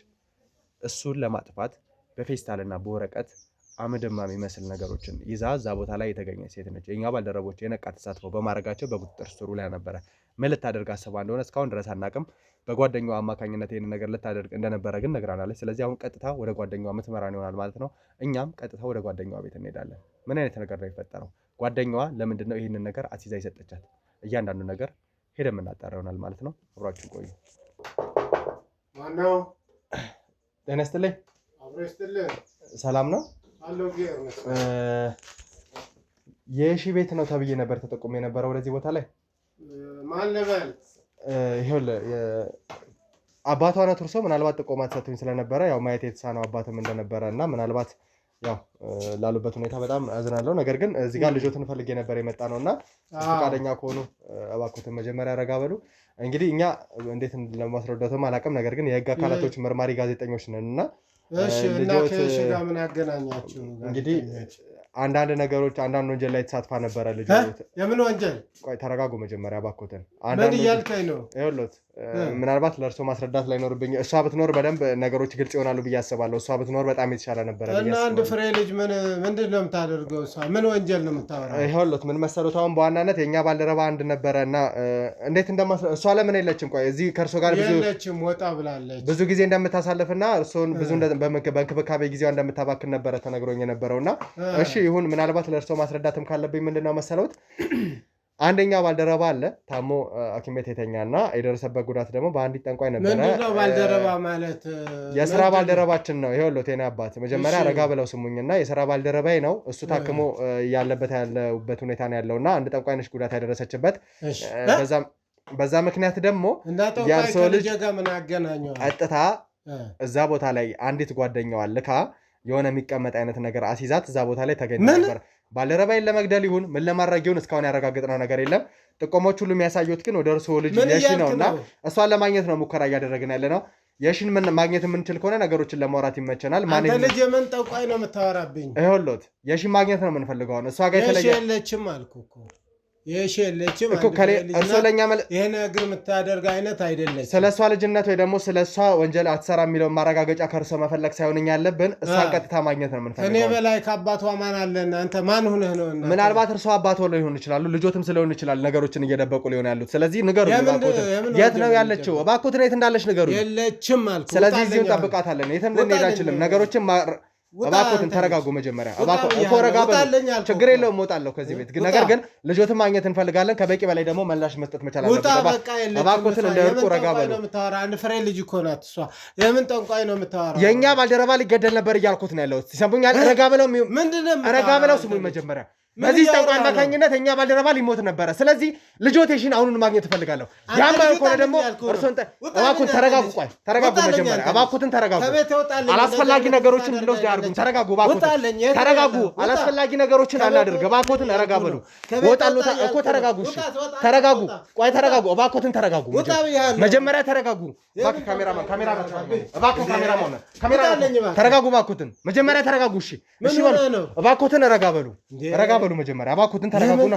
እሱን ለማጥፋት በፌስታልና በወረቀት አመድማ የሚመስል ነገሮችን ይዛ እዛ ቦታ ላይ የተገኘች ሴት ነች። የኛ ባልደረቦች የነቃ ተሳትፎ በማድረጋቸው በቁጥጥር ስር ላይ ነበረ። ምን ልታደርግ አስባ እንደሆነ እስካሁን ድረስ አናውቅም። በጓደኛዋ አማካኝነት ይህን ነገር ልታደርግ እንደነበረ ግን ነግራናለች። ስለዚህ አሁን ቀጥታ ወደ ጓደኛዋ ምትመራን ይሆናል ማለት ነው። እኛም ቀጥታ ወደ ጓደኛዋ ቤት እንሄዳለን። ምን አይነት ነገር ነው የፈጠረው? ጓደኛዋ ለምንድን ነው ይህንን ነገር አስይዛ የሰጠቻት? እያንዳንዱ ነገር ሄደን የምናጣራ ይሆናል ማለት ነው። አብራችሁ ቆዩ። ማነው? ጤና ይስጥልኝ። አብሮ ይስጥልኝ። ሰላም ነው? አለው ጌር የሺ ቤት ነው ተብዬ ነበር ተጠቁሜ የነበረው ወደዚህ ቦታ ላይ። ማን ልበል? ይኸውልህ አባቷ ነው ትርሶ ምናልባት ጥቆማ ተሰጥቶኝ ስለነበረ ያው ማየት የተሳነው አባትም እንደነበረ እና ምናልባት ያው ላሉበት ሁኔታ በጣም አዝናለሁ። ነገር ግን እዚህ ጋር ልጆትን ፈልጌ ነበር የመጣ ነውና ፈቃደኛ ከሆኑ እባክዎትን መጀመሪያ ረጋ በሉ። እንግዲህ እኛ እንዴት ለማስረዳትም አላውቅም። ነገር ግን የህግ አካላቶች መርማሪ ጋዜጠኞች ነን እና እሺ እና ከእሺ ጋር ምን አገናኛችሁ? እንግዲህ አንዳንድ ነገሮች አንዳንድ ወንጀል ላይ ተሳትፋ ነበረ ልጅ። የምን ወንጀል? ቆይ ተረጋጉ መጀመሪያ እባክዎትን። ምን እያልከኝ ነው? ይኸውልዎት ምናልባት ለእርሶ ማስረዳት ላይኖርብኝ፣ እሷ ብትኖር በደንብ ነገሮች ግልጽ ይሆናሉ ብዬ አስባለሁ። እሷ ብትኖር በጣም የተሻለ ነበረ ብዬ እና አንድ ፍሬ ልጅ ምንድን ነው የምታደርገው? እሷ ምን ወንጀል ነው የምታወራው? ይኸውልዎት ምን መሰሉት፣ አሁን በዋናነት የእኛ ባልደረባ አንድ ነበረ እና እንዴት እሷ ለምን የለችም? ቆይ እዚህ ከእርሶ ጋር የለችም፣ ወጣ ብላለች። ብዙ ጊዜ እንደምታሳልፍና እርሶን ብዙ በእንክብካቤ ጊዜዋ እንደምታባክን ነበረ ተነግሮኝ የነበረው እና እሺ ይሁን፣ ምናልባት ለእርሶ ማስረዳትም ካለብኝ ምንድን ነው መሰለውት፣ አንደኛ ባልደረባ አለ ታሞ ሐኪም ቤት የተኛና የደረሰበት ጉዳት ደግሞ በአንዲት ጠንቋይ ነበረ። ምንድነው ባልደረባ ማለት? የስራ ባልደረባችን ነው። ይኸውልዎት የኔ አባት መጀመሪያ ረጋ ብለው ስሙኝና የስራ ባልደረባዬ ነው። እሱ ታክሞ ያለበት ሁኔታ ነው ያለውና አንድ ጠንቋይ ነች ጉዳት ያደረሰችበት። በዛ ምክንያት ደግሞ የእርሶ ልጅ ምን አገናኘው? ቀጥታ እዛ ቦታ ላይ አንዲት ጓደኛዋ ልካ የሆነ የሚቀመጥ አይነት ነገር አሲዛት እዛ ቦታ ላይ ተገኝታ ነበር። ባልደረባይን ለመግደል ይሁን ምን ለማድረግ ይሁን እስካሁን ያረጋግጥነው ነገር የለም። ጥቆሞች ሁሉ የሚያሳዩት ግን ወደ እርስዎ ልጅ የሺ ነውና እሷን ለማግኘት ነው ሙከራ እያደረግን ያለ ነው። የሺን ማግኘት የምንችል ከሆነ ነገሮችን ለማውራት ይመቸናል። አንተ ልጅ የምን ጠንቋይ ነው የምታወራብኝ? ይኸውልዎት የሺን ማግኘት ነው የምንፈልገው። እሷ ጋር የተለየ የለችም አልኩ እኮ የሺ የለችም። ይሄ ነገር የምታደርግ አይነት አይደለች። ስለ እሷ ልጅነት ወይ ደግሞ ስለ እሷ ወንጀል አትሰራ የሚለውን ማረጋገጫ ከእርሶ መፈለግ ሳይሆን እኛ ያለብን እሷን ቀጥታ ማግኘት ነው የምንፈልገው። እኔ በላይ ከአባቷ ማን አለና አንተ ማን ሆነህ ነው? ምናልባት እርሶ አባት ሆነው ሊሆን ይችላሉ፣ ልጆትም ስለሆን ይችላል ነገሮችን እየደበቁ ሊሆን ያሉት። ስለዚህ ንገሩ፣ የት ነው ያለችው? እባክዎትን የት እንዳለች ንገሩ። የለችም አልኩ። ስለዚህ እዚሁ እንጠብቃታለን። የትም ልንሄድ አንችልም። ነገሮችን እባክዎትን ተረጋጉ። መጀመሪያ እኮ ረጋ በሉ፣ ችግር የለውም እወጣለሁ ከዚህ ቤት። ነገር ግን ልጆትን ማግኘት እንፈልጋለን። ከበቂ በላይ ደግሞ ምላሽ መስጠት መቻል አለበት። እባክዎትን እንዳይወርቁ ረጋ በሉ። አንድ ፍሬ ልጅ እኮ ናት እሷ። የምን ጠንቋይ ነው የምታወራው? የእኛ ባልደረባ ሊገደል ነበር እያልኩት ነው ያለሁት። ሲሰሙኛል? ረጋ ብለው ስሙኝ መጀመሪያ። በዚህ ጠንቋይ አማካኝነት እኛ ባልደረባ ሊሞት ነበረ። ስለዚህ ልጆቴሽን አሁኑን ማግኘት እፈልጋለሁ። ያም ከሆነ ደግሞ እርሶን እባክዎትን ተረጋጉ። ቆይ ተረጋጉ መጀመሪያ እባክዎትን ተረጋጉ። አላስፈላጊ ነገሮችን እንድንወስድ አያድርጉን። ተረጋጉ እባክዎትን ተረጋጉ። አላስፈላጊ ነገሮችን አናድርግ። እባክዎትን ረጋ በሉ። እወጣለሁ እኮ ተረጋጉ። እሺ ተረጋጉ። ቆይ ተረጋጉ እባክዎትን ተረጋጉ። መጀመሪያ ተረጋጉ። እባክህ ካሜራማን እባክህ ካሜራማን ተረጋጉ እባክዎትን መጀመሪያ ተረጋጉ። እሺ እሺ በሉ እባክዎትን ረጋ በሉ። በሉ መጀመሪያ እባክዎትን ተረጋጉና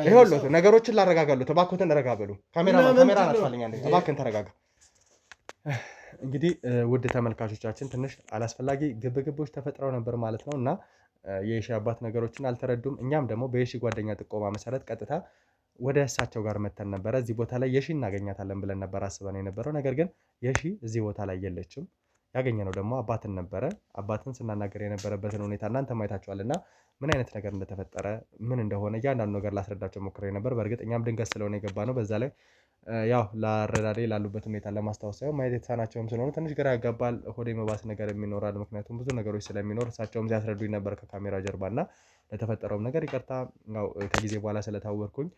ይኸውልዎት ነገሮችን ላረጋጋሉት። እባክዎትን ረጋ በሉ። ካሜራ አናጥፋልኝ አንዴ። እባክህን ተረጋጋ። እንግዲህ ውድ ተመልካቾቻችን ትንሽ አላስፈላጊ ግብግቦች ተፈጥረው ነበር ማለት ነው እና የሺ አባት ነገሮችን አልተረዱም። እኛም ደግሞ በየሺ ጓደኛ ጥቆማ መሰረት ቀጥታ ወደ እሳቸው ጋር መተን ነበረ። እዚህ ቦታ ላይ የሺ እናገኛታለን ብለን ነበር አስበን የነበረው። ነገር ግን የሺ እዚህ ቦታ ላይ የለችም። ያገኘነው ደግሞ አባትን ነበረ። አባትን ስናናገር የነበረበትን ሁኔታ እናንተ ማየታችኋልና ምን አይነት ነገር እንደተፈጠረ ምን እንደሆነ እያንዳንዱ ነገር ላስረዳቸው ሞክሬ ነበር። በእርግጥ እኛም ድንገት ስለሆነ የገባ ነው። በዛ ላይ ያው ለአረዳዴ ላሉበት ሁኔታ ለማስታወስ ሳይሆን ማየት የተሳናቸውም ስለሆነ ትንሽ ግራ ያጋባል። ሆዴ መባስ ነገር የሚኖራል። ምክንያቱም ብዙ ነገሮች ስለሚኖር እሳቸውም ሲያስረዱኝ ነበር ከካሜራ ጀርባና ለተፈጠረውም ነገር ይቅርታ ያው ከጊዜ በኋላ ስለታወርኩኝ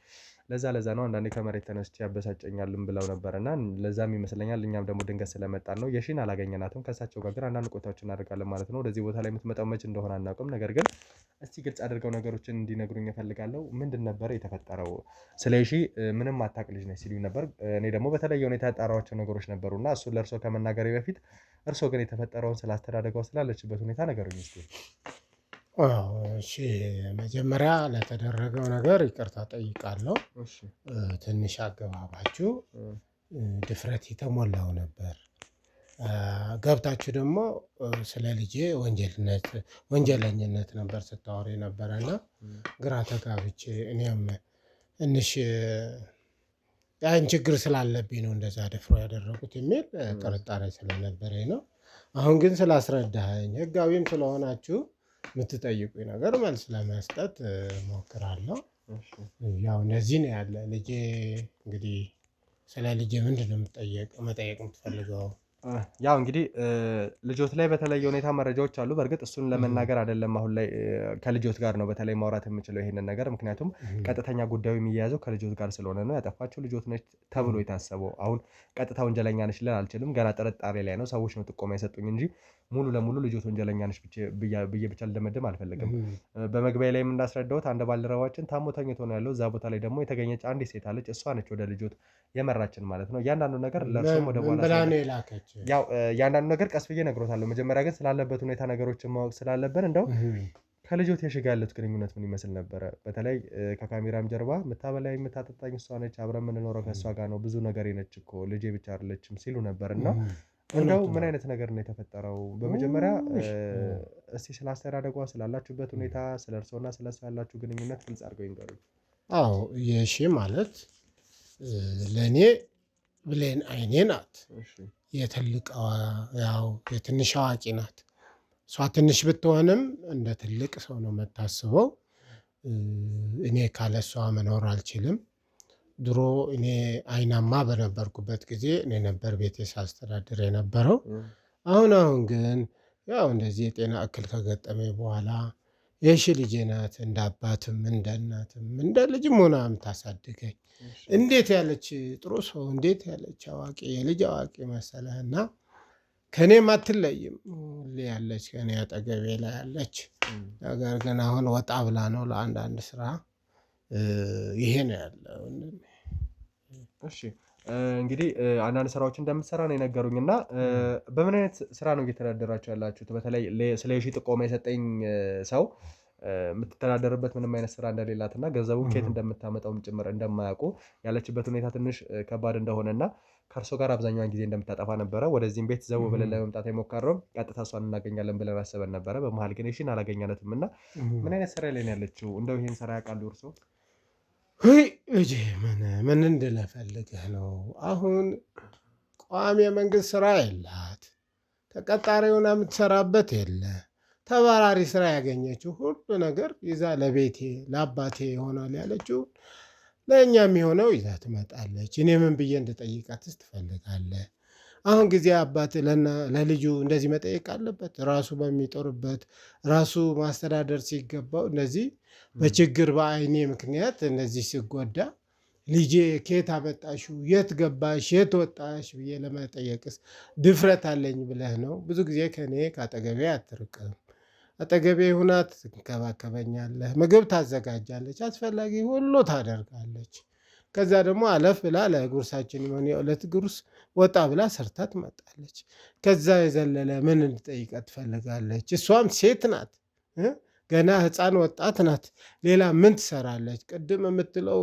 ለዛ ነው አንዳንዴ ከመሬት ተነስቼ ያበሳጨኛልም ብለው ነበርና ለዛም ይመስለኛል እኛም ደግሞ ድንገት ስለመጣን ነው። የሺን አላገኘናትም። ከእሳቸው ጋር ግን አንዳንድ ቆይታዎችን እናደርጋለን ማለት ነው። ወደዚህ ቦታ ላይ የምትመጣው መች እንደሆነ አናውቅም። ነገር ግን እስቲ ግልጽ አድርገው ነገሮችን እንዲነግሩኝ እፈልጋለሁ። ምንድን ነበር የተፈጠረው? ስለ የሺ ምንም አታውቅ ልጅ ነች ሲሉኝ ነበር። እኔ ደግሞ በተለየ ሁኔታ ያጣራኋቸው ነገሮች ነበሩና እሱን ለእርሶ ከመናገሬ በፊት እርሶ ግን የተፈጠረውን ስላስተዳደገው ስላለችበት ሁኔታ ነገሩኝ እስቲ። እሺ መጀመሪያ ለተደረገው ነገር ይቅርታ ጠይቃለሁ። ትንሽ አገባባችሁ ድፍረት የተሞላው ነበር። ገብታችሁ ደግሞ ስለ ልጄ ወንጀለኝነት ነበር ስታወሩ የነበረና ግራ ተጋብቼ እኔም ትንሽ ያን ችግር ስላለብኝ ነው እንደዛ ደፍሮ ያደረጉት የሚል ጥርጣሬ ስለነበረኝ ነው። አሁን ግን ስላስረዳኸኝ ህጋዊም ስለሆናችሁ የምትጠይቁኝ ነገር መልስ ለመስጠት ሞክራለሁ። ያው እንደዚህ ነው ያለ ልጄ። እንግዲህ ስለ ልጄ ምንድን ነው መጠየቅ የምትፈልገው? ያው እንግዲህ ልጆት ላይ በተለየ ሁኔታ መረጃዎች አሉ። በእርግጥ እሱን ለመናገር አይደለም አሁን ላይ ከልጆት ጋር ነው በተለይ ማውራት የምችለው ይሄንን ነገር። ምክንያቱም ቀጥተኛ ጉዳዩ የሚያያዘው ከልጆት ጋር ስለሆነ ነው። ያጠፋችው ልጆት ነች ተብሎ የታሰበው አሁን ቀጥታ ወንጀለኛ ነች ልል አልችልም። ገና ጥርጣሬ ላይ ነው። ሰዎች ነው ጥቆማ የሰጡኝ እንጂ ሙሉ ለሙሉ ልጆት ወንጀለኛ ነች ብዬ ብቻ ልደመድም አልፈልግም። በመግቢያ ላይም እንዳስረዳሁት አንድ ባልደረባችን ታሞ ተኝቶ ነው ያለው። እዛ ቦታ ላይ ደግሞ የተገኘች አንዲት ሴት አለች። እሷ ነች ወደ ልጆት የመራችን ማለት ነው። እያንዳንዱ ነገር ለእርሱም ወደ በኋላ ያው እያንዳንዱ ነገር ቀስ ብዬ እነግሮታለሁ። መጀመሪያ ግን ስላለበት ሁኔታ ነገሮችን ማወቅ ስላለብን እንደው ከልጆት የሽጋ ያለት ግንኙነት ምን ይመስል ነበረ? በተለይ ከካሜራም ጀርባ ምታበላይ ምታጠጣኝ እሷ ነች፣ አብረን የምንኖረው ከእሷ ጋር ነው፣ ብዙ ነገር ነች እኮ ልጄ ብቻ አይደለችም ሲሉ ነበር እና እንደው ምን አይነት ነገር ነው የተፈጠረው? በመጀመሪያ እስቲ ስለ አስተዳደጓ፣ ስላላችሁበት ሁኔታ፣ ስለ እርሶና ስለ እሷ ያላችሁ ግንኙነት ግልጽ አድርገው ይንገሩኝ። አዎ የሺ ማለት ለእኔ ብሌን አይኔ ናት። የትልቅ ያው የትንሽ አዋቂ ናት። እሷ ትንሽ ብትሆንም እንደ ትልቅ ሰው ነው የምታስበው። እኔ ካለ እሷ መኖር አልችልም። ድሮ እኔ አይናማ በነበርኩበት ጊዜ እኔ ነበር ቤቴ ሳስተዳድር የነበረው። አሁን ግን ያው እንደዚህ የጤና እክል ከገጠመኝ በኋላ የሺ ልጄ ናት። እንደ አባትም እንደ እናትም እንደ ልጅም ሆና የምታሳድገኝ እንዴት ያለች ጥሩ ሰው፣ እንዴት ያለች አዋቂ፣ የልጅ አዋቂ መሰለህና ከእኔም አትለይም። ሁሌ ያለች ከእኔ አጠገቤ ላይ ያለች። ነገር ግን አሁን ወጣ ብላ ነው ለአንዳንድ ስራ። ይሄ ነው ያለው። እሺ እንግዲህ አንዳንድ ስራዎች እንደምትሰራ ነው የነገሩኝ እና በምን አይነት ስራ ነው እየተዳደራችሁ ያላችሁት? በተለይ ስለ የሺ ጥቆማ የሰጠኝ ሰው የምትተዳደርበት ምንም አይነት ስራ እንደሌላትና ገንዘቡን ከየት እንደምታመጣውም ጭምር እንደማያውቁ ያለችበት ሁኔታ ትንሽ ከባድ እንደሆነና ከእርሶ ጋር አብዛኛውን ጊዜ እንደምታጠፋ ነበረ። ወደዚህም ቤት ዘው ብለን ለመምጣት የሞከረው ቀጥታ እሷን እናገኛለን ብለን አስበን ነበረ። በመሀል ግን የሺን አላገኛነትም እና ምን አይነት ስራ ላይ ነው ያለችው? እንደው ይሄን ስራ ያውቃሉ እርሶ? ልጄ ምን እንድለፈልግህ ነው? አሁን ቋሚ የመንግስት ስራ የላት፣ ተቀጣሪ ሆና የምትሰራበት የለ። ተባራሪ ስራ ያገኘችው ሁሉ ነገር ይዛ ለቤቴ ለአባቴ ይሆናል ያለችው ለእኛ የሚሆነው ይዛ ትመጣለች። እኔ ምን ብዬ እንድጠይቃትስ ትፈልጋለህ? አሁን ጊዜ አባት ለልጁ እንደዚህ መጠየቅ አለበት? ራሱ በሚጦርበት ራሱ ማስተዳደር ሲገባው እንደዚህ በችግር በአይኔ ምክንያት እንደዚህ ሲጎዳ ልጄ ከየት አመጣሽው፣ የት ገባሽ፣ የት ወጣሽ ብዬ ለመጠየቅስ ድፍረት አለኝ ብለህ ነው? ብዙ ጊዜ ከኔ ከአጠገቤ አትርቅም። አጠገቤ ሁና ትንከባከበኛለህ፣ ምግብ ታዘጋጃለች፣ አስፈላጊ ሁሉ ታደርጋለች። ከዛ ደግሞ አለፍ ብላ ለጉርሳችን የሆነ የዕለት ጉርስ ወጣ ብላ ሰርታ ትመጣለች። ከዛ የዘለለ ምን እንድጠይቃት ትፈልጋለች? እሷም ሴት ናት፣ ገና ህፃን ወጣት ናት። ሌላ ምን ትሰራለች? ቅድም የምትለው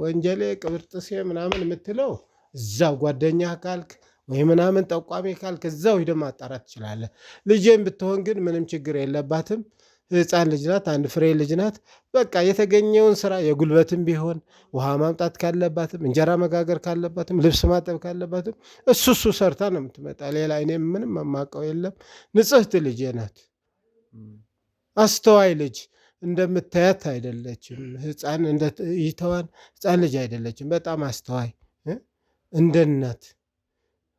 ወንጀሌ ቅብርጥሴ ምናምን የምትለው እዛው ጓደኛ ካልክ ወይ ምናምን ጠቋሚ ካልክ እዛው ሂደህ ማጣራት ትችላለህ። ልጄም ብትሆን ግን ምንም ችግር የለባትም። ህፃን ልጅ ናት፣ አንድ ፍሬ ልጅ ናት። በቃ የተገኘውን ስራ የጉልበትም ቢሆን ውሃ ማምጣት ካለባትም፣ እንጀራ መጋገር ካለባትም፣ ልብስ ማጠብ ካለባትም እሱ ሰርታ ነው የምትመጣ። ሌላ እኔ ምንም የማውቀው የለም። ንጽሕት ልጄ ናት። አስተዋይ ልጅ እንደምታያት አይደለችም። ህፃን ይተዋን ህፃን ልጅ አይደለችም። በጣም አስተዋይ እንደ እናት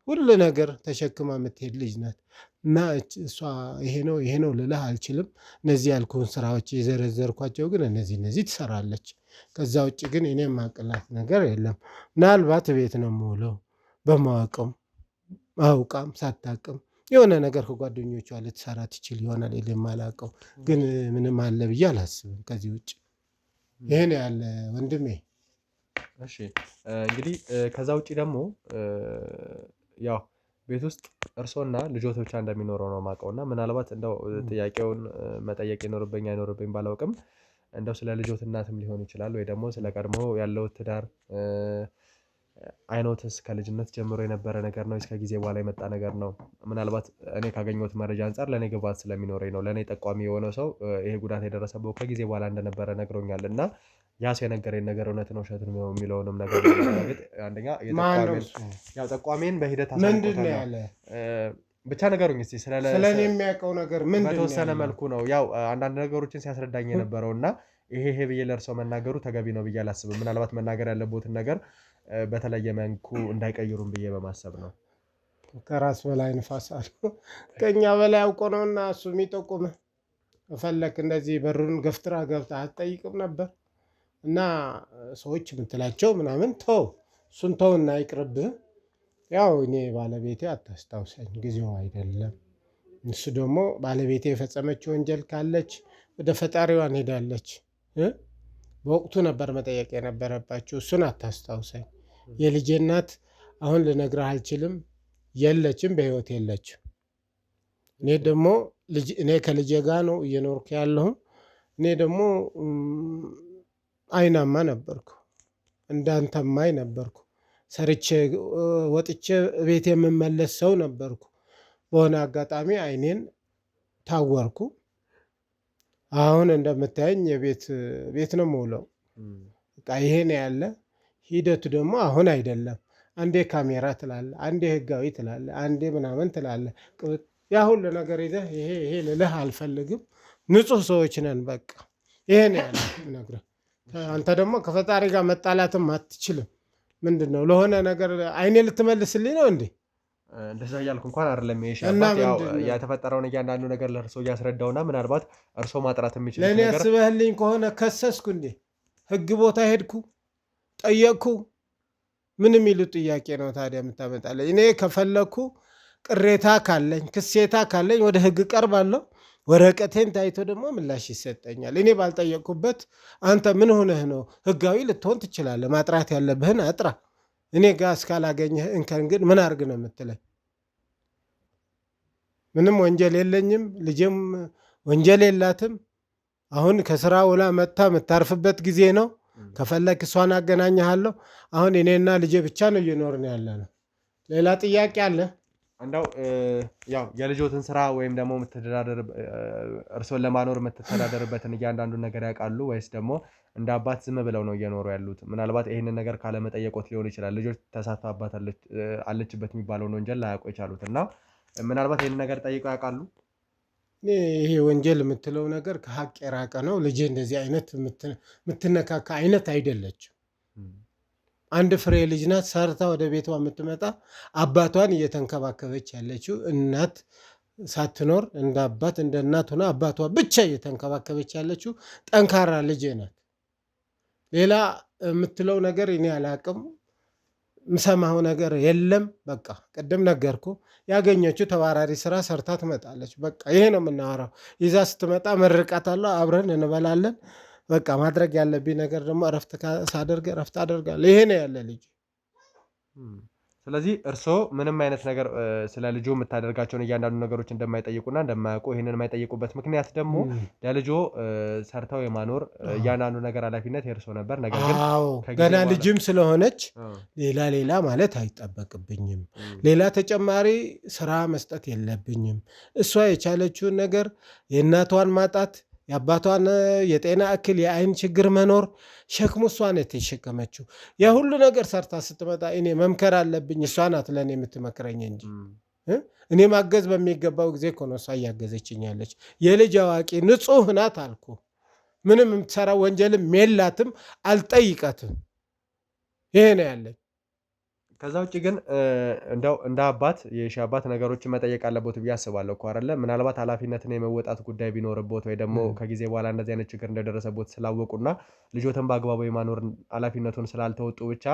ሁሉ ነገር ተሸክማ የምትሄድ ልጅ ናት። እና እሷ ይሄ ነው ልልህ አልችልም። እነዚህ ያልኩህን ስራዎች የዘረዘርኳቸው ግን እነዚህ ትሰራለች። ከዛ ውጭ ግን እኔ የማቅላት ነገር የለም። ምናልባት ቤት ነው የምውለው። በማወቅም አውቃም ሳታቅም የሆነ ነገር ከጓደኞቿ ልትሰራ ትችል ይሆናል። የማላውቀው ግን ምንም አለ ብዬ አላስብም ከዚህ ውጭ። ይሄን ያለ ወንድሜ። እሺ እንግዲህ ከዛ ውጭ ደግሞ ያው ቤት ውስጥ እርሶና ልጆት ብቻ እንደሚኖረው ነው የማውቀው እና ምናልባት እንደው ጥያቄውን መጠየቅ ይኖርብኝ አይኖርብኝ ባላውቅም እንደው ስለ ልጆት እናትም ሊሆን ይችላል ወይ ደግሞ ስለ ቀድሞ ያለው ትዳር አይኖትስ ከልጅነት ጀምሮ የነበረ ነገር ነው እስከ ጊዜ በኋላ የመጣ ነገር ነው? ምናልባት እኔ ካገኘሁት መረጃ አንጻር ለእኔ ግባት ስለሚኖረኝ ነው። ለእኔ ጠቋሚ የሆነው ሰው ይሄ ጉዳት የደረሰበት ከጊዜ በኋላ እንደነበረ ነግሮኛል እና ያ ሰው የነገረኝ ነገር እውነት ነው ውሸት ነው የሚለውንም ነገር ለማረጋገጥ አንደኛ ጠቋሚን በሂደት አሳውቆታል። ብቻ ነገሩኝ እስቲ ስለኔ የሚያውቀው ነገር ምንድን ነው? በተወሰነ መልኩ ነው ያው አንዳንድ ነገሮችን ሲያስረዳኝ የነበረው እና ይሄ ብዬ ለእርሰው መናገሩ ተገቢ ነው ብዬ አላስብም። ምናልባት መናገር ያለቦትን ነገር በተለየ መልኩ እንዳይቀይሩም ብዬ በማሰብ ነው። ከራስ በላይ ንፋስ አለ። ከኛ በላይ አውቆ ነውና እሱ የሚጠቁምህ። ፈለክ እንደዚህ በሩን ገፍትራ ገብታ አትጠይቅም ነበር? እና ሰዎች የምትላቸው ምናምን እሱን ተውና ይቅርብህ። ያው እኔ ባለቤቴ አታስታውሰኝ፣ ጊዜው አይደለም። እሱ ደግሞ ባለቤቴ የፈጸመችው ወንጀል ካለች ወደ ፈጣሪዋን ሄዳለች። በወቅቱ ነበር መጠየቅ የነበረባቸው። እሱን አታስታውሰኝ። የልጄ እናት አሁን ልነግርህ አልችልም፣ የለችም፣ በህይወት የለችም። እኔ ደግሞ እኔ ከልጄ ጋር ነው እየኖርኩ ያለሁ። እኔ ደግሞ አይናማ ነበርኩ፣ እንዳንተማይ ነበርኩ። ሰርቼ ወጥቼ ቤት የምመለስ ሰው ነበርኩ። በሆነ አጋጣሚ አይኔን ታወርኩ። አሁን እንደምታየኝ ቤት ነው የምውለው። በቃ ይሄ ነው ያለ። ሂደቱ ደግሞ አሁን አይደለም። አንዴ ካሜራ ትላለ፣ አንዴ ህጋዊ ትላለ፣ አንዴ ምናምን ትላለ። ያ ሁሉ ነገር ይዘህ ይሄ ልልህ አልፈልግም። ንጹህ ሰዎች ነን። በቃ ይሄ ነው ያለ ነግረህ። አንተ ደግሞ ከፈጣሪ ጋር መጣላትም አትችልም። ምንድን ነው ለሆነ ነገር አይኔ ልትመልስልኝ ነው እንዴ? እንደዛ እያልኩ እንኳን አይደለም። ይሻባት ያው የተፈጠረውን እያንዳንዱ ነገር ለእርሶ እያስረዳውና ምናልባት እርሶ ማጥራት የሚችል ለእኔ ያስበህልኝ ከሆነ ከሰስኩ እንዴ? ህግ ቦታ ሄድኩ፣ ጠየቅኩ። ምን የሚሉ ጥያቄ ነው ታዲያ የምታመጣለኝ? እኔ ከፈለግኩ ቅሬታ ካለኝ ክሴታ ካለኝ ወደ ህግ ቀርባለሁ። ወረቀቴን ታይቶ ደግሞ ምላሽ ይሰጠኛል። እኔ ባልጠየቅኩበት አንተ ምን ሆነህ ነው? ህጋዊ ልትሆን ትችላለህ። ማጥራት ያለብህን አጥራ። እኔ ጋር እስካላገኘህ እንከን ግን ምን አርግ ነው የምትለኝ? ምንም ወንጀል የለኝም፣ ልጄም ወንጀል የላትም። አሁን ከስራ ውላ መጥታ የምታርፍበት ጊዜ ነው። ከፈለክ እሷን አገናኘሃለሁ። አሁን እኔና ልጄ ብቻ ነው እየኖርን ያለ ነው። ሌላ ጥያቄ አለ? እንደው ያው የልጆትን ስራ ወይም ደግሞ እርሶን ለማኖር የምትተዳደርበትን እያንዳንዱን ነገር ያውቃሉ ወይስ ደግሞ እንደ አባት ዝም ብለው ነው እየኖሩ ያሉት? ምናልባት ይህንን ነገር ካለመጠየቆት ሊሆን ይችላል። ልጆች ተሳትፎ አባት አለችበት የሚባለውን ወንጀል ላያውቁ የቻሉት እና ምናልባት ይህንን ነገር ጠይቀው ያውቃሉ? ይሄ ወንጀል የምትለው ነገር ከሀቅ የራቀ ነው። ልጄ እንደዚህ አይነት የምትነካካ አይነት አይደለችም። አንድ ፍሬ ልጅ ናት። ሰርታ ወደ ቤቷ የምትመጣ አባቷን እየተንከባከበች ያለችው እናት ሳትኖር እንደ አባት እንደ እናት ሆና አባቷ ብቻ እየተንከባከበች ያለችው ጠንካራ ልጄ ናት። ሌላ የምትለው ነገር እኔ አላቅም። ምሰማው ነገር የለም። በቃ ቅድም ነገርኩ። ያገኘችው ተባራሪ ስራ ሰርታ ትመጣለች። በቃ ይሄ ነው የምናወራው። ይዛ ስትመጣ መርቃታለሁ፣ አብረን እንበላለን። በቃ ማድረግ ያለብኝ ነገር ደግሞ እረፍት ሳደርግ እረፍት አደርጋለሁ። ይሄ ነው ያለ ልጅ። ስለዚህ እርስዎ ምንም አይነት ነገር ስለ ልጆ የምታደርጋቸውን እያንዳንዱ ነገሮች እንደማይጠይቁና እንደማያውቁ ይህንን የማይጠይቁበት ምክንያት ደግሞ ለልጆ ሰርተው የማኖር እያንዳንዱ ነገር ኃላፊነት የእርስዎ ነበር። ነገር ግን ገና ልጅም ስለሆነች ሌላ ማለት አይጠበቅብኝም። ሌላ ተጨማሪ ስራ መስጠት የለብኝም። እሷ የቻለችውን ነገር የእናቷን ማጣት፣ የአባቷን የጤና እክል፣ የአይን ችግር መኖር ሸክሙ እሷ ናት የተሸከመችው። የሁሉ ነገር ሰርታ ስትመጣ እኔ መምከር አለብኝ። እሷ ናት ለእኔ የምትመክረኝ እንጂ እኔ ማገዝ በሚገባው ጊዜ እኮ ነው እሷ እያገዘችኝ ያለች። የልጅ አዋቂ ንጹህ ናት አልኩ። ምንም የምትሰራ ወንጀልም የላትም። አልጠይቀትም። ይሄ ነው ያለኝ። ከዛ ውጭ ግን እንደው እንደ አባት የሺ አባት ነገሮችን መጠየቅ አለበት ብዬ አስባለሁ እኮ አይደለ? ምናልባት ኃላፊነትን የመወጣት ጉዳይ ቢኖርበት ወይ ደግሞ ከጊዜ በኋላ እንደዚህ አይነት ችግር እንደደረሰበት ስላወቁና ልጆትን በአግባቡ የማኖር ኃላፊነቱን ስላልተወጡ ብቻ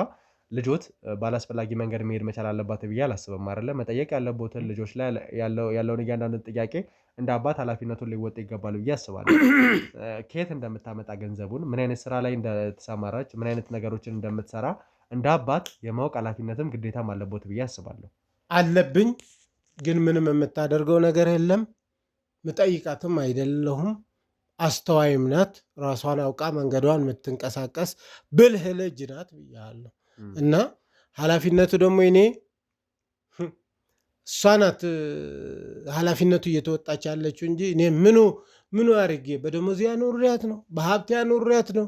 ልጆት ባላስፈላጊ መንገድ መሄድ መቻል አለባት ብዬ አላስብም አይደለ? መጠየቅ ያለበትን ልጆች ላይ ያለውን እያንዳንዱን ጥያቄ እንደ አባት ኃላፊነቱን ሊወጣ ይገባል ብዬ አስባለሁ። ከየት እንደምታመጣ ገንዘቡን፣ ምን አይነት ስራ ላይ እንደተሰማራች፣ ምን አይነት ነገሮችን እንደምትሰራ እንደ አባት የማወቅ ኃላፊነትም ግዴታም አለበት ብዬ አስባለሁ። አለብኝ፣ ግን ምንም የምታደርገው ነገር የለም። ምጠይቃትም አይደለሁም። አስተዋይም ናት። ራሷን አውቃ መንገዷን የምትንቀሳቀስ ብልህ ልጅ ናት ብያለሁ። እና ኃላፊነቱ ደግሞ እኔ እሷ ናት ኃላፊነቱ እየተወጣች ያለችው እንጂ እኔ ምኑ አድርጌ በደሞዝ ያኖሪያት ነው፣ በሀብት ያኖሪያት ነው።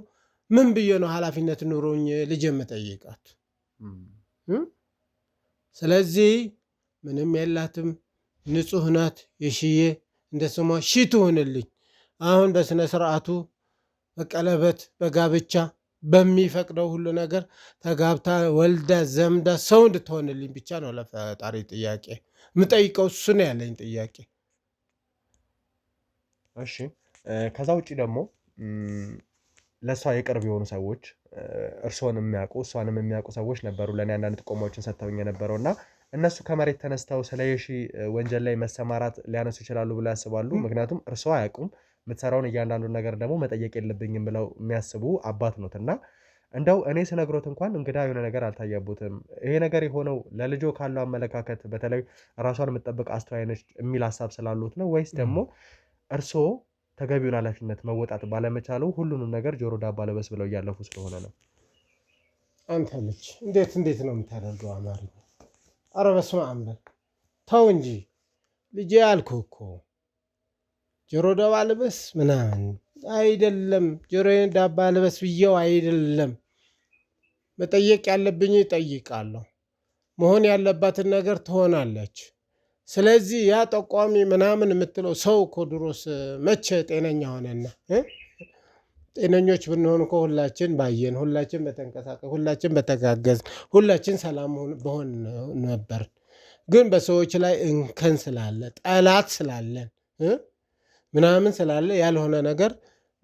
ምን ብዬ ነው ኃላፊነት ኑሮኝ ልጅ የምጠይቃት? ስለዚህ ምንም የላትም። ንጹህ ናት። የሽዬ እንደ ስሟ ሺ ትሆንልኝ። አሁን በስነ ስርዓቱ በቀለበት በጋብቻ በሚፈቅደው ሁሉ ነገር ተጋብታ ወልዳ ዘምዳ ሰው እንድትሆንልኝ ብቻ ነው ለፈጣሪ ጥያቄ የምጠይቀው። እሱ ነው ያለኝ ጥያቄ። እሺ፣ ከዛ ውጭ ደግሞ ለእሷ የቅርብ የሆኑ ሰዎች እርስዎን የሚያውቁ እሷንም የሚያውቁ ሰዎች ነበሩ ለእኔ አንዳንድ ጥቆማዎችን ሰጥተውኝ የነበረው እና እነሱ ከመሬት ተነስተው ስለ የሺ ወንጀል ላይ መሰማራት ሊያነሱ ይችላሉ ብለው ያስባሉ? ምክንያቱም እርስዎ አያውቁም፣ የምትሰራውን እያንዳንዱን ነገር ደግሞ መጠየቅ የለብኝም ብለው የሚያስቡ አባት ኖት እና እንደው እኔ ስነግሮት እንኳን እንግዳ የሆነ ነገር አልታያቦትም። ይሄ ነገር የሆነው ለልጆ ካለው አመለካከት በተለይ ራሷን የምትጠብቅ አስተዋይ ነች የሚል ሀሳብ ስላሉት ነው ወይስ ደግሞ እርስዎ ተገቢውን ኃላፊነት መወጣት ባለመቻሉ ሁሉንም ነገር ጆሮ ዳባ ልበስ ብለው እያለፉ ስለሆነ ነው። አንተ ልጅ እንዴት ነው የምታደርገው አማርኛ? ኧረ በስመ አብ ተው እንጂ ልጄ ያልኩህ እኮ ጆሮ ዳባ ልበስ ምናምን አይደለም። ጆሮ ዳባ ልበስ ብዬው አይደለም። መጠየቅ ያለብኝ እጠይቃለሁ። መሆን ያለባትን ነገር ትሆናለች። ስለዚህ ያ ጠቋሚ ምናምን የምትለው ሰው እኮ ድሮስ መቼ ጤነኛ ሆነና? ጤነኞች ብንሆን እኮ ሁላችን ባየን፣ ሁላችን በተንቀሳቀስ፣ ሁላችን በተጋገዝ፣ ሁላችን ሰላም በሆን ነበር። ግን በሰዎች ላይ እንከን ስላለ ጠላት ስላለን ምናምን ስላለ ያልሆነ ነገር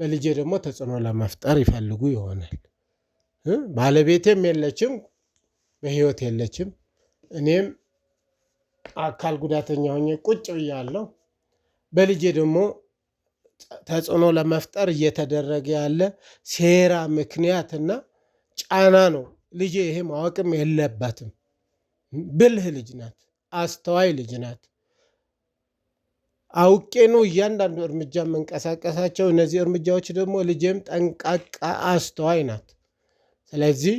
በልጄ ደግሞ ተጽዕኖ ለመፍጠር ይፈልጉ ይሆናል። ባለቤቴም የለችም፣ በህይወት የለችም። እኔም አካል ጉዳተኛ ሆኜ ቁጭ ብያለሁ። በልጄ ደግሞ ተጽዕኖ ለመፍጠር እየተደረገ ያለ ሴራ ምክንያትና ጫና ነው። ልጄ ይሄ ማወቅም የለባትም። ብልህ ልጅ ናት፣ አስተዋይ ልጅ ናት። አውቄ ነው እያንዳንዱ እርምጃ መንቀሳቀሳቸው። እነዚህ እርምጃዎች ደግሞ ልጄም ጠንቃቃ አስተዋይ ናት። ስለዚህ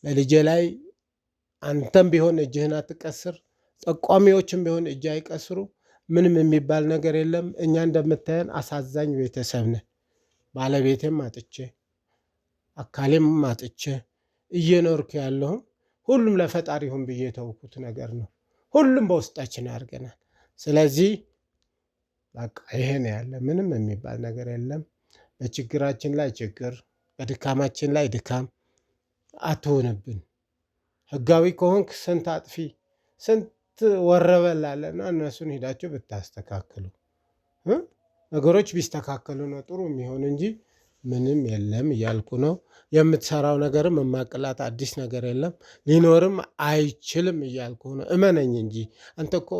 በልጄ ላይ አንተም ቢሆን እጅህን አትቀስር፣ ጠቋሚዎችም ቢሆን እጅ አይቀስሩ። ምንም የሚባል ነገር የለም። እኛ እንደምታየን አሳዛኝ ቤተሰብ ነን። ባለቤቴም አጥቼ አካሌም አጥቼ እየኖርኩ ያለሁም ሁሉም ለፈጣሪ ይሁን ብዬ የተውኩት ነገር ነው። ሁሉም በውስጣችን አድርገናል። ስለዚህ በቃ ይሄ ነው ያለ። ምንም የሚባል ነገር የለም። በችግራችን ላይ ችግር፣ በድካማችን ላይ ድካም አትሆንብን። ህጋዊ ከሆንክ ስንት አጥፊ ስንት ወረበላለና እነሱን ሄዳችሁ ብታስተካክሉ ነገሮች ቢስተካከሉ ነው ጥሩ የሚሆን እንጂ ምንም የለም እያልኩ ነው። የምትሰራው ነገርም የማቅላት አዲስ ነገር የለም፣ ሊኖርም አይችልም እያልኩ ነው። እመነኝ እንጂ አንተ እኮ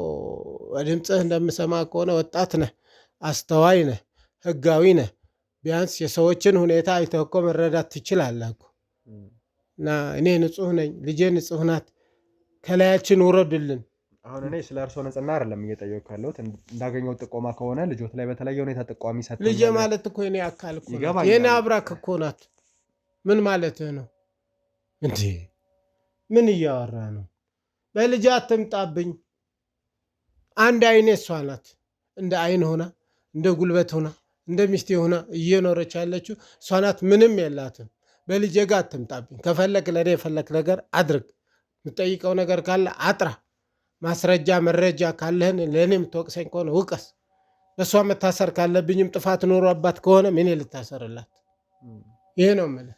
ድምፅህ እንደምሰማ ከሆነ ወጣት ነህ፣ አስተዋይ ነህ፣ ህጋዊ ነህ። ቢያንስ የሰዎችን ሁኔታ አይተህ እኮ መረዳት ትችላለህ እኮ። እና እኔ ንጹህ ነኝ፣ ልጄ ንጹህ ናት። ከላያችን ውረድልን። አሁን እኔ ስለ እርሶ ንጽህና አይደለም እየጠየቅኩ ያለሁት። እንዳገኘው ጥቆማ ከሆነ ልጆት ላይ በተለየ ሁኔታ ጥቋሚ ሰጥቶ ልጄ ማለት እኮ የኔ አካል እኮ ናት፣ የኔ አብራክ እኮ ናት። ምን ማለትህ ነው እንዴ? ምን እያወራ ነው? በልጄ አትምጣብኝ። አንድ አይኔ እሷ ናት። እንደ አይን ሆና እንደ ጉልበት ሆና እንደ ሚስቴ ሆና እየኖረች ያለችው እሷ ናት። ምንም የላትም። በልጄ ጋር አትምጣብኝ። ከፈለክ ለእኔ የፈለክ ነገር አድርግ። የምጠይቀው ነገር ካለ አጥራ። ማስረጃ መረጃ ካለህን ለእኔ የምትወቅሰኝ ከሆነ ውቀስ። በእሷ መታሰር ካለብኝም ጥፋት ኖሯባት ከሆነ ምን ልታሰርላት? ይሄ ነው የምልህ።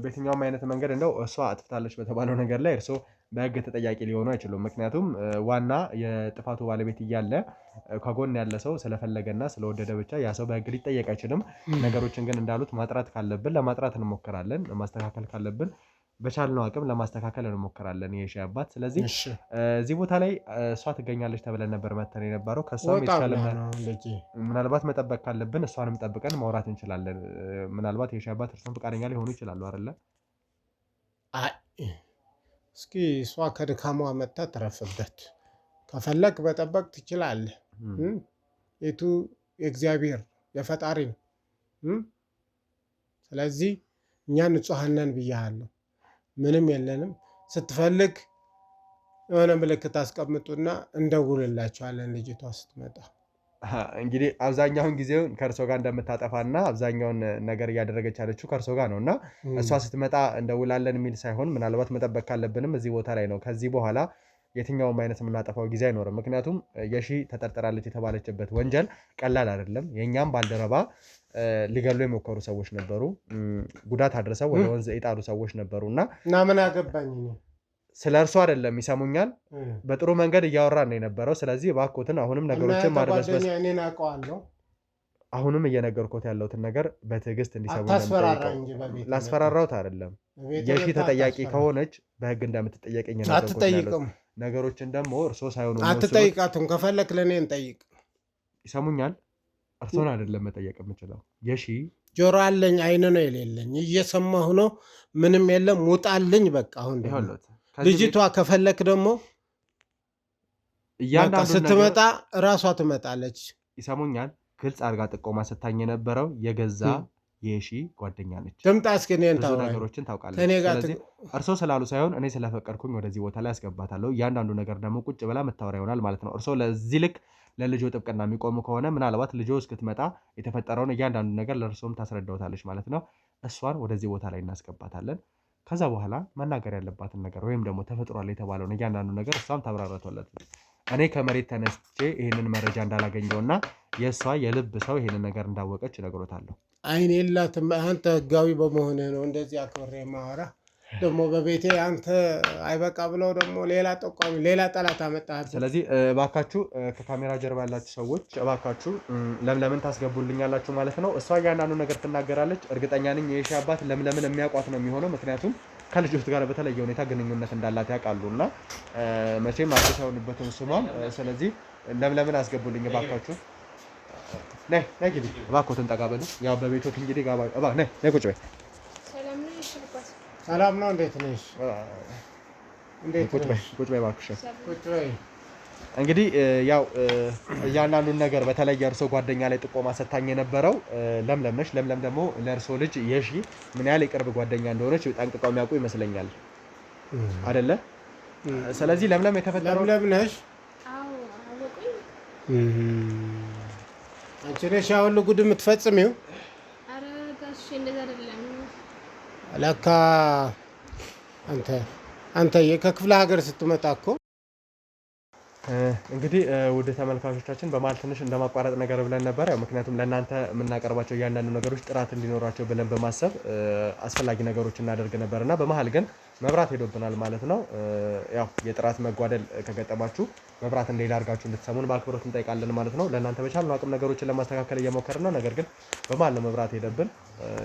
በየትኛውም አይነት መንገድ እንደው እሷ አጥፍታለች በተባለው ነገር ላይ እርሶ በህግ ተጠያቂ ሊሆኑ አይችሉም። ምክንያቱም ዋና የጥፋቱ ባለቤት እያለ ከጎን ያለ ሰው ስለፈለገና ስለወደደ ብቻ ያ ሰው በህግ ሊጠየቅ አይችልም። ነገሮችን ግን እንዳሉት ማጥራት ካለብን ለማጥራት እንሞክራለን። ማስተካከል ካለብን በቻልነው አቅም ለማስተካከል እንሞክራለን። የሺ አባት ስለዚህ እዚህ ቦታ ላይ እሷ ትገኛለች ተብለን ነበር መተን የነበረው። ከሷም የተሻለ ምናልባት መጠበቅ ካለብን እሷንም ጠብቀን ማውራት እንችላለን። ምናልባት የሺ አባት እርሱም ፈቃደኛ ሊሆኑ ይችላሉ አይደለ? እስኪ እሷ ከድካሟ መጣ ትረፍበት። ከፈለክ መጠበቅ ትችላለህ። የቱ የእግዚአብሔር የፈጣሪ ነው። ስለዚህ እኛ ንጹሐን ነን ብያለሁ። ምንም የለንም። ስትፈልግ የሆነ ምልክት አስቀምጡና እንደውልላችኋለን ልጅቷ ስትመጣ። እንግዲህ አብዛኛውን ጊዜውን ከእርሶ ጋር እንደምታጠፋና አብዛኛውን ነገር እያደረገች ያለችው ከእርሶ ጋር ነው እና እሷ ስትመጣ እንደውላለን የሚል ሳይሆን ምናልባት መጠበቅ ካለብንም እዚህ ቦታ ላይ ነው። ከዚህ በኋላ የትኛውም አይነት የምናጠፋው ጊዜ አይኖርም። ምክንያቱም የሺ ተጠርጥራለች የተባለችበት ወንጀል ቀላል አይደለም። የእኛም ባልደረባ ሊገሉ የሞከሩ ሰዎች ነበሩ። ጉዳት አድርሰው ወደ ወንዝ የጣሉ ሰዎች ነበሩ እና ምን አገባኝ ስለ እርሱ አይደለም። ይሰሙኛል? በጥሩ መንገድ እያወራን ነው የነበረው። ስለዚህ እባክዎትን አሁንም ነገሮችን ማድበስበስ አሁንም እየነገርኩት ያለሁትን ነገር በትዕግስት እንዲሰሙ ላስፈራራሁት አይደለም። የሺ ተጠያቂ ከሆነች በህግ እንደምትጠየቀኝ አትጠይቅም። ነገሮችን ደግሞ እርሶ ሳይሆኑ አትጠይቃትም። ከፈለክ ለእኔ እንጠይቅ። ይሰሙኛል? እርሶን አይደለም መጠየቅ የምችለው። የሺ ጆሮ አለኝ አይን ነው የሌለኝ። እየሰማሁ ነው። ምንም የለም። ውጣልኝ በቃ። አሁን ልጅቷ ከፈለክ ደግሞ ስትመጣ እራሷ ትመጣለች። ይሰሙኛል? ግልጽ አድርጋ ጥቆማ ሰታኝ የነበረው የገዛ የሺ ጓደኛ ነች። ትምጣ እስኪ እኔን ብዙ ነገሮችን ታውቃለች። ስለዚህ እርሶ ስላሉ ሳይሆን እኔ ስለፈቀድኩኝ ወደዚህ ቦታ ላይ ያስገባታለሁ። እያንዳንዱ ነገር ደግሞ ቁጭ ብላ መታወሪያ ይሆናል ማለት ነው። እርሶ ለዚህ ልክ ለልጆ ጥብቅና የሚቆሙ ከሆነ ምናልባት ልጆ እስክትመጣ የተፈጠረውን እያንዳንዱ ነገር ለእርሶም ታስረዳውታለች ማለት ነው። እሷን ወደዚህ ቦታ ላይ እናስገባታለን። ከዛ በኋላ መናገር ያለባትን ነገር ወይም ደግሞ ተፈጥሯል የተባለውን እያንዳንዱ ነገር እሷም ታብራራቷለት። እኔ ከመሬት ተነስቼ ይህንን መረጃ እንዳላገኘውና የእሷ የልብ ሰው ይህንን ነገር እንዳወቀች እነግሮታለሁ። አይን የላትም። አንተ ህጋዊ በመሆንህ ነው እንደዚህ አክብሬ የማወራ። ደግሞ በቤቴ አንተ አይበቃ ብለው ደግሞ ሌላ ጠቋሚ ሌላ ጠላት አመጣህ። ስለዚህ እባካችሁ ከካሜራ ጀርባ ያላችሁ ሰዎች እባካችሁ ለምለምን ታስገቡልኛላችሁ ማለት ነው። እሷ እያንዳንዱ ነገር ትናገራለች። እርግጠኛ ነኝ የሺ አባት ለምለምን የሚያውቋት ነው የሚሆነው። ምክንያቱም ከልጆት ጋር በተለየ ሁኔታ ግንኙነት እንዳላት ያውቃሉ እና መቼም አዲስ አይሆንበትም ስሟም። ስለዚህ ለምለምን አስገቡልኝ እባካችሁ። ነይ ግቢ እባክዎትን ጠጋ በሉ። ያው በቤቶት እንግዲህ ነይ ቁጭ በይ። ሰላም ነው? እንዴት ነሽ? ቁጭ በይ እባክሽ። እንግዲህ ያው እያንዳንዱን ነገር በተለይ የእርሶ ጓደኛ ላይ ጥቆማ ሰታኝ የነበረው ለምለም ነች። ለምለም ደግሞ ለእርሶ ልጅ የሺ ምን ያህል የቅርብ ጓደኛ እንደሆነች ጠንቅቀው የሚያውቁ ይመስለኛል አይደለ? ስለዚህ ለምለም የተፈጠረው ለምለም ነሽ? አዎ አወቁኝ። አንቺ ነሽ ያ ሁሉ ጉድ የምትፈጽሚው? ኧረ ጋሼ እንደዛ አይደለም። ለካ አንተ ከክፍለ ሀገር ስትመጣ እኮ እንግዲህ ውድ ተመልካቾቻችን በመሀል ትንሽ እንደማቋረጥ ነገር ብለን ነበር። ያው ምክንያቱም ለእናንተ የምናቀርባቸው እያንዳንዱ ነገሮች ጥራት እንዲኖራቸው ብለን በማሰብ አስፈላጊ ነገሮች እናደርግ ነበር እና በመሀል ግን መብራት ሄዶብናል ማለት ነው። ያው የጥራት መጓደል ከገጠማችሁ መብራት እንደሌላ አድርጋችሁ እንድትሰሙን በአክብሮት እንጠይቃለን ማለት ነው። ለእናንተ በቻልነው አቅም ነገሮችን ለማስተካከል እየሞከርን ነው። ነገር ግን በመሀል ነው መብራት ሄደብን።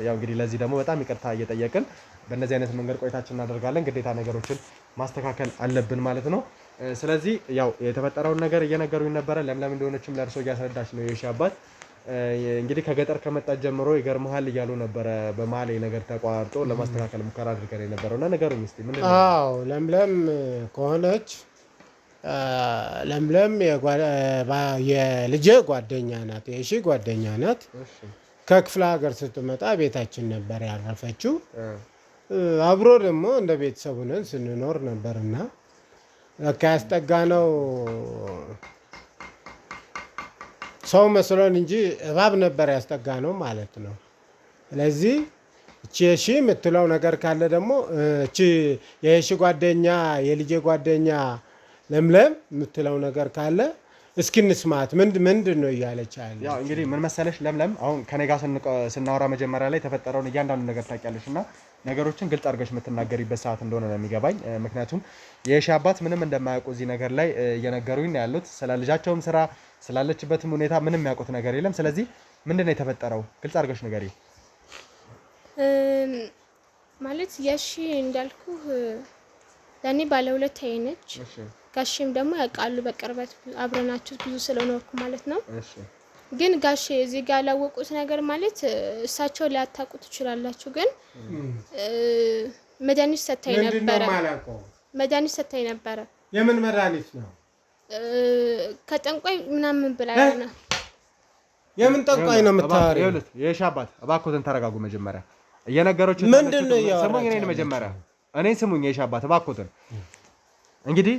ያው እንግዲህ ለዚህ ደግሞ በጣም ይቅርታ እየጠየቅን በእነዚህ አይነት መንገድ ቆይታችን እናደርጋለን። ግዴታ ነገሮችን ማስተካከል አለብን ማለት ነው። ስለዚህ ያው የተፈጠረውን ነገር እየነገሩኝ ነበረ። ለምለም እንደሆነችም ለእርሶ እያስረዳች ነው የሺ አባት። እንግዲህ ከገጠር ከመጣች ጀምሮ ይገርምሃል እያሉ ነበረ። በመሀል ነገር ተቋርጦ ለማስተካከል ሙከራ አድርገን የነበረውና ነገሩኝ እስቲ ምንድን ነው? አዎ ለምለም ከሆነች ለምለም የልጄ ጓደኛ ናት፣ የሺ ጓደኛ ናት። ከክፍለ ሀገር ስትመጣ ቤታችን ነበር ያረፈችው። አብሮ ደግሞ እንደ ቤተሰቡ ነን ስንኖር ነበርና ለካ ያስጠጋነው ሰው መስሎን እንጂ እባብ ነበር ያስጠጋነው ማለት ነው። ስለዚህ እቺ የሺ የምትለው ነገር ካለ ደግሞ እቺ የሺ ጓደኛ የልጄ ጓደኛ ለምለም የምትለው ነገር ካለ እስኪ እንስማት። ምንድን ነው እያለች አለ። ያው እንግዲህ ምን መሰለሽ ለምለም አሁን ከኔ ጋር ስናወራ መጀመሪያ ላይ የተፈጠረውን እያንዳንዱ ነገር ታውቂያለሽ እና ነገሮችን ግልጽ አድርገሽ የምትናገሪበት ሰዓት እንደሆነ ነው የሚገባኝ። ምክንያቱም የሺ አባት ምንም እንደማያውቁ እዚህ ነገር ላይ እየነገሩኝ ነው ያሉት። ስለ ልጃቸውም ስራ ስላለችበትም ሁኔታ ምንም የሚያውቁት ነገር የለም። ስለዚህ ምንድን ነው የተፈጠረው? ግልጽ አድርገሽ ንገሪ። ማለት የሺ እንዳልኩ ለእኔ ባለሁለት አይነች። ጋሼም ደግሞ ያውቃሉ በቅርበት አብረናችሁ ብዙ ስለኖርኩ ማለት ነው። ግን ጋሼ እዚህ ጋር ያላወቁት ነገር ማለት እሳቸው ሊያታውቁ ትችላላችሁ። ግን መድኃኒት ሰታኝ ነበረ። የምን መድኃኒት ነው? ከጠንቋይ ምናምን ብላ ነው። የምን ጠንቋይ ነው የምታወሪው? የሺ አባት እባክዎትን ተረጋጉ። መጀመሪያ እየነገሮች ምንድን ነው ያወራችሁ? ስሙኝ፣ እኔን ስሙኝ። የሺ አባት እባክዎትን እንግዲህ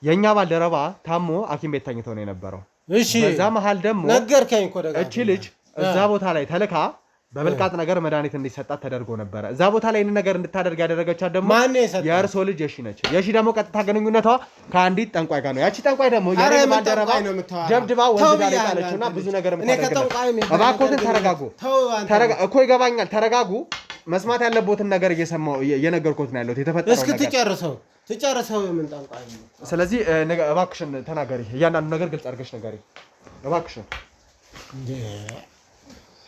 የኛ ባልደረባ ታሞ ሐኪም ቤት ተኝቶ ነው የነበረው። እሺ በዛ መሃል ደግሞ ነገርከኝ እኮ ደጋ እቺ ልጅ እዛ ቦታ ላይ ተልካ በብልቃጥ ነገር መድኃኒት እንዲሰጣት ተደርጎ ነበረ። እዛ ቦታ ላይ ይህን ነገር እንድታደርግ ያደረገቻት ደግሞ የእርሶ ልጅ የሺ ነች። የሺ ደግሞ ቀጥታ ግንኙነቷ ከአንዲት ጠንቋይ ጋር ነው። ያቺ ጠንቋይ ደግሞ የኔ ባልደረባ ደብድባ ወንዝ ጋር የጣለችውና ብዙ ነገር የምታደርግ። እባክዎትን ተረጋጉ እኮ ይገባኛል። ተረጋጉ። መስማት ያለቦትን ነገር እየነገርኩት ነው ያለሁት የተፈጠረው ነገር። እስኪ ትጨርሰው የምን ጠንቋይ ነው? ስለዚህ እባክሽን ተናገሪ። እያንዳንዱ ነገር ግልጽ አድርገሽ ነገሪ እባክሽን።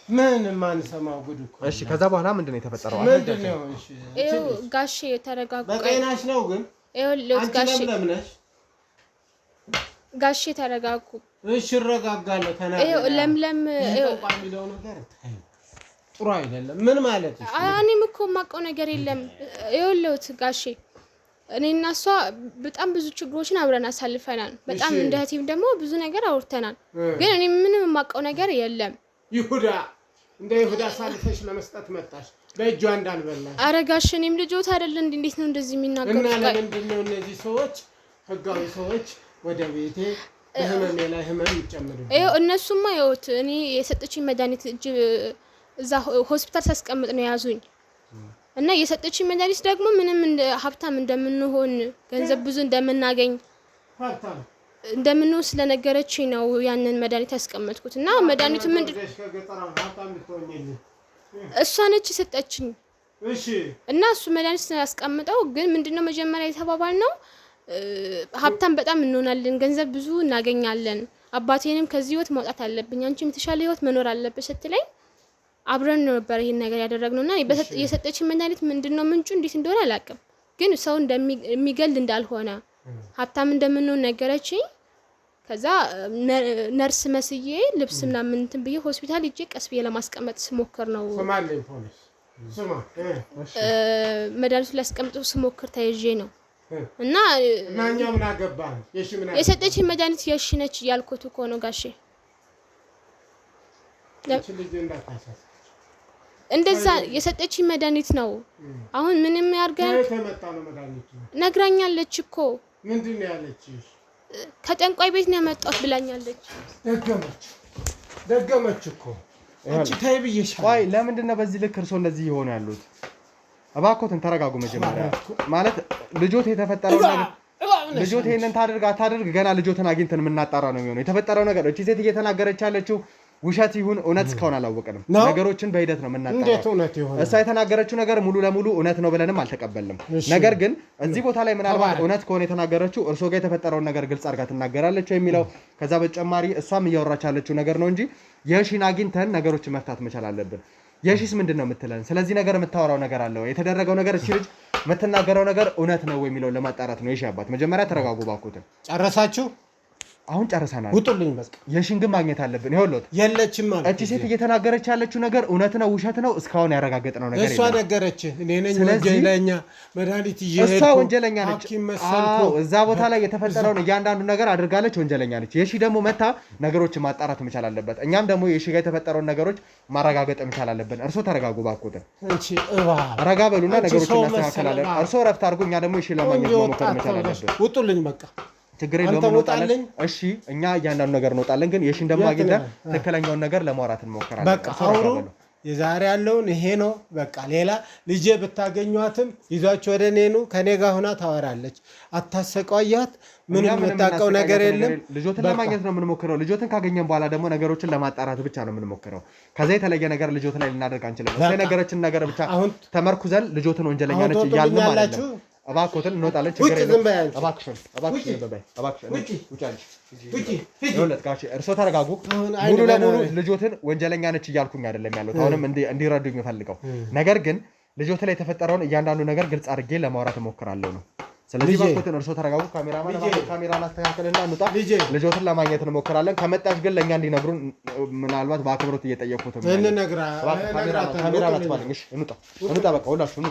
ምን ማንሰማው ጉድ እኮ። እሺ ከዛ በኋላ ምንድን ነው የተፈጠረው? ምንድን ነው? እሺ ጋሼ ተረጋጉ። በጤናሽ ነው ግን? አንቺ ለምለም ነሽ? ጋሼ ተረጋጉ። እሺ እረጋጋለሁ። ተናገሪ። ለምለም ጠንቋይ የሚለው ነገር ጥሩ አይደለም። ምን ማለት ነው? እኔም እኮ የማውቀው ነገር የለም። ይኸውልዎት ጋሼ እኔና እሷ በጣም ብዙ ችግሮችን አብረን አሳልፈናል። በጣም እንደ እህቴም ደግሞ ብዙ ነገር አውርተናል። ግን እኔ ምንም የማውቀው ነገር የለም። ይሁዳ እንደ ይሁዳ ሳልፈሽ ለመስጠት መጣሽ በእጇ እንዳልበላ አረጋሽ እኔም ልጆት አይደል እንዴት ነው እንደዚህ የሚናገሩት? እና ለምንድን ነው እነዚህ ሰዎች ህጋዊ ሰዎች ወደ ቤቴ ህመሜ ላይ ህመም ይጨምሩ? እነሱማ ይወት እኔ የሰጠችኝ መድኃኒት እዛ ሆስፒታል ሳስቀምጥ ነው ያዙኝ እና የሰጠችኝ መድኃኒት ደግሞ ምንም ሀብታም እንደምንሆን ገንዘብ ብዙ እንደምናገኝ እንደምንሆን ስለነገረችኝ ነው ያንን መድኃኒት ያስቀመጥኩት። እና መድኃኒቱ ምንድነው እሷ ነች የሰጠችኝ። እሺ እና እሱ መድኃኒት ያስቀምጠው ግን ምንድነው መጀመሪያ የተባባልነው ሀብታም በጣም እንሆናለን፣ ገንዘብ ብዙ እናገኛለን፣ አባቴንም ከዚህ ህይወት ማውጣት አለብኝ፣ አንቺም የተሻለ ህይወት መኖር አለብሽ ስትለኝ አብረን ነበር ይሄን ነገር ያደረግነውና የሰጠችኝ መድኃኒት ምንድነው ምንጩ እንዴት እንደሆነ አላውቅም፣ ግን ሰው እንደሚገል እንዳልሆነ ሀብታም እንደምንሆን ነገረችኝ። ከዛ ነርስ መስዬ ልብስ ምናምን እንትን ብዬ ሆስፒታል ሂጄ ቀስ ብዬ ለማስቀመጥ ስሞክር ነው ሰማለኝ ፖሊስ ስማ መድኃኒቱን ላስቀምጠው ስሞክር ተይዤ ነው። እና ማኛ ምን አገባ የሺ ምን አገባ የሰጠችኝ መድኃኒት የሺ ነች ያልኩት እኮ ነው ጋሼ። እንደዛ የሰጠችኝ መድኃኒት ነው። አሁን ምንም ያርጋል ተመጣ ነው መድኃኒቱ ነግራኛለች እኮ። ምንድነው ያለችሽ? ከጠንቋይ ቤት ነው ያመጣሁት ብላኛለች። ደገመች እኮ አንቺ ታይ ብዬሻለሁ። ቆይ ለምንድን ነው በዚህ ልክ እርሶ እንደዚህ ይሆኑ ያሉት? እባክዎትን ተረጋጉ። መጀመሪያ ማለት ልጆት የተፈጠረው ነገር ልጆት ይሄንን ታድርግ ገና ልጆትን አግኝተን የምናጣራ ነው የሚሆነው። የተፈጠረው ነገር እቺ ሴት እየተናገረች ያለችው ውሸት ይሁን እውነት እስካሁን አላወቅንም። ነገሮችን በሂደት ነው የምናጣራው። እንዴት እውነት ይሆናል? እሷ የተናገረችው ነገር ሙሉ ለሙሉ እውነት ነው ብለንም አልተቀበልንም። ነገር ግን እዚህ ቦታ ላይ ምናልባት እውነት ከሆነ የተናገረችው እርሶ ጋር የተፈጠረውን ነገር ግልጽ አድርጋ ትናገራለች የሚለው ከዛ በተጨማሪ እሷም እያወራች ያለችው ነገር ነው እንጂ የሺን አግኝተን ነገሮችን መፍታት መቻል አለብን። የሺስ ምንድነው የምትለን? ስለዚህ ነገር የምታወራው ነገር አለ ወይ? የተደረገው ነገር እቺ ልጅ የምትናገረው ነገር እውነት ነው ወይ የሚለውን ለማጣራት ነው። የሺ አባት መጀመሪያ ተረጋጉ ባኩትን። ጨረሳችሁ? አሁን ጨርሰናል። ውጡልኝ በቃ። የሺን ግን ማግኘት አለብን። ይኸውልዎት የለችም ማለት እቺ ሴት እየተናገረች ያለችው ነገር እውነት ነው ውሸት ነው እስካሁን ያረጋገጥነው ነገር የለም። እሷ ነገረች። እኔ ነኝ ወንጀለኛ መድኃኒት ይሄድ እሷ ወንጀለኛ ነች። አዎ እዛ ቦታ ላይ የተፈጠረውን እያንዳንዱ ነገር አድርጋለች፣ ወንጀለኛ ነች። የሺ ደግሞ መታ ነገሮችን ማጣራት መቻል አለበት። እኛም ደግሞ የሺ ጋር የተፈጠረውን ነገሮች ማረጋገጥ መቻል አለብን። እርሶ ተረጋጉ ባኩትን። እንቺ ረጋ በሉና ነገሮችን እናስተካክላለን። እርሶ ረፍት አድርጉ፣ እኛ ደግሞ የሺ ለማግኘት መሞከር መቻል አለብን። ውጡልኝ በቃ። ችግር የለውም እንወጣለን። እሺ እኛ እያንዳንዱ ነገር እንወጣለን፣ ግን የሺን ደግሞ አግኝተን ትክክለኛውን ነገር ለማውራት እንሞክራለን። በቃ አውሩ። የዛሬ ያለውን ይሄ ነው በቃ። ሌላ ልጄ ብታገኟትም ይዟቸው ወደ እኔ ኑ፣ ከኔ ጋር ሆና ታወራለች። አታሰቃያት። ምንም የምታውቀው ነገር የለም። ልጆትን ለማግኘት ነው የምንሞክረው። ልጆትን ካገኘን በኋላ ደግሞ ነገሮችን ለማጣራት ብቻ ነው የምንሞክረው። ከዛ የተለየ ነገር ልጆት ላይ ልናደርግ አንችልም። እሱ የነገረችን ነገር ብቻ ተመርኩዘን ልጆትን ወንጀለኛ ነች እያልን ማለት ነው። እባክዎትን እንወጣለን። ችግር የለም። እባክሽን እርስዎ ተረጋጉ። ሙሉ ለሙሉ ልጆትን ወንጀለኛ ነች እያልኩኝ አይደለም ያሉት። አሁንም እንዲረዱኝ የምፈልገው ነገር ግን ልጆት ላይ የተፈጠረውን እያንዳንዱ ነገር ግልጽ አድርጌ ለማውራት እሞክራለሁ ነው። ስለዚህ እባክዎትን እርስዎ ተረጋጉ። ካሜራን አስተካክልና እንውጣ። ልጆትን ለማግኘት እንሞክራለን። ከመጣሽ ግን ለእኛ እንዲነግሩን ምናልባት በአክብሮት እየጠየቅኩት እንነግራ ካሜራ አትባልኝ። እንውጣ በቃ ሁላችሁ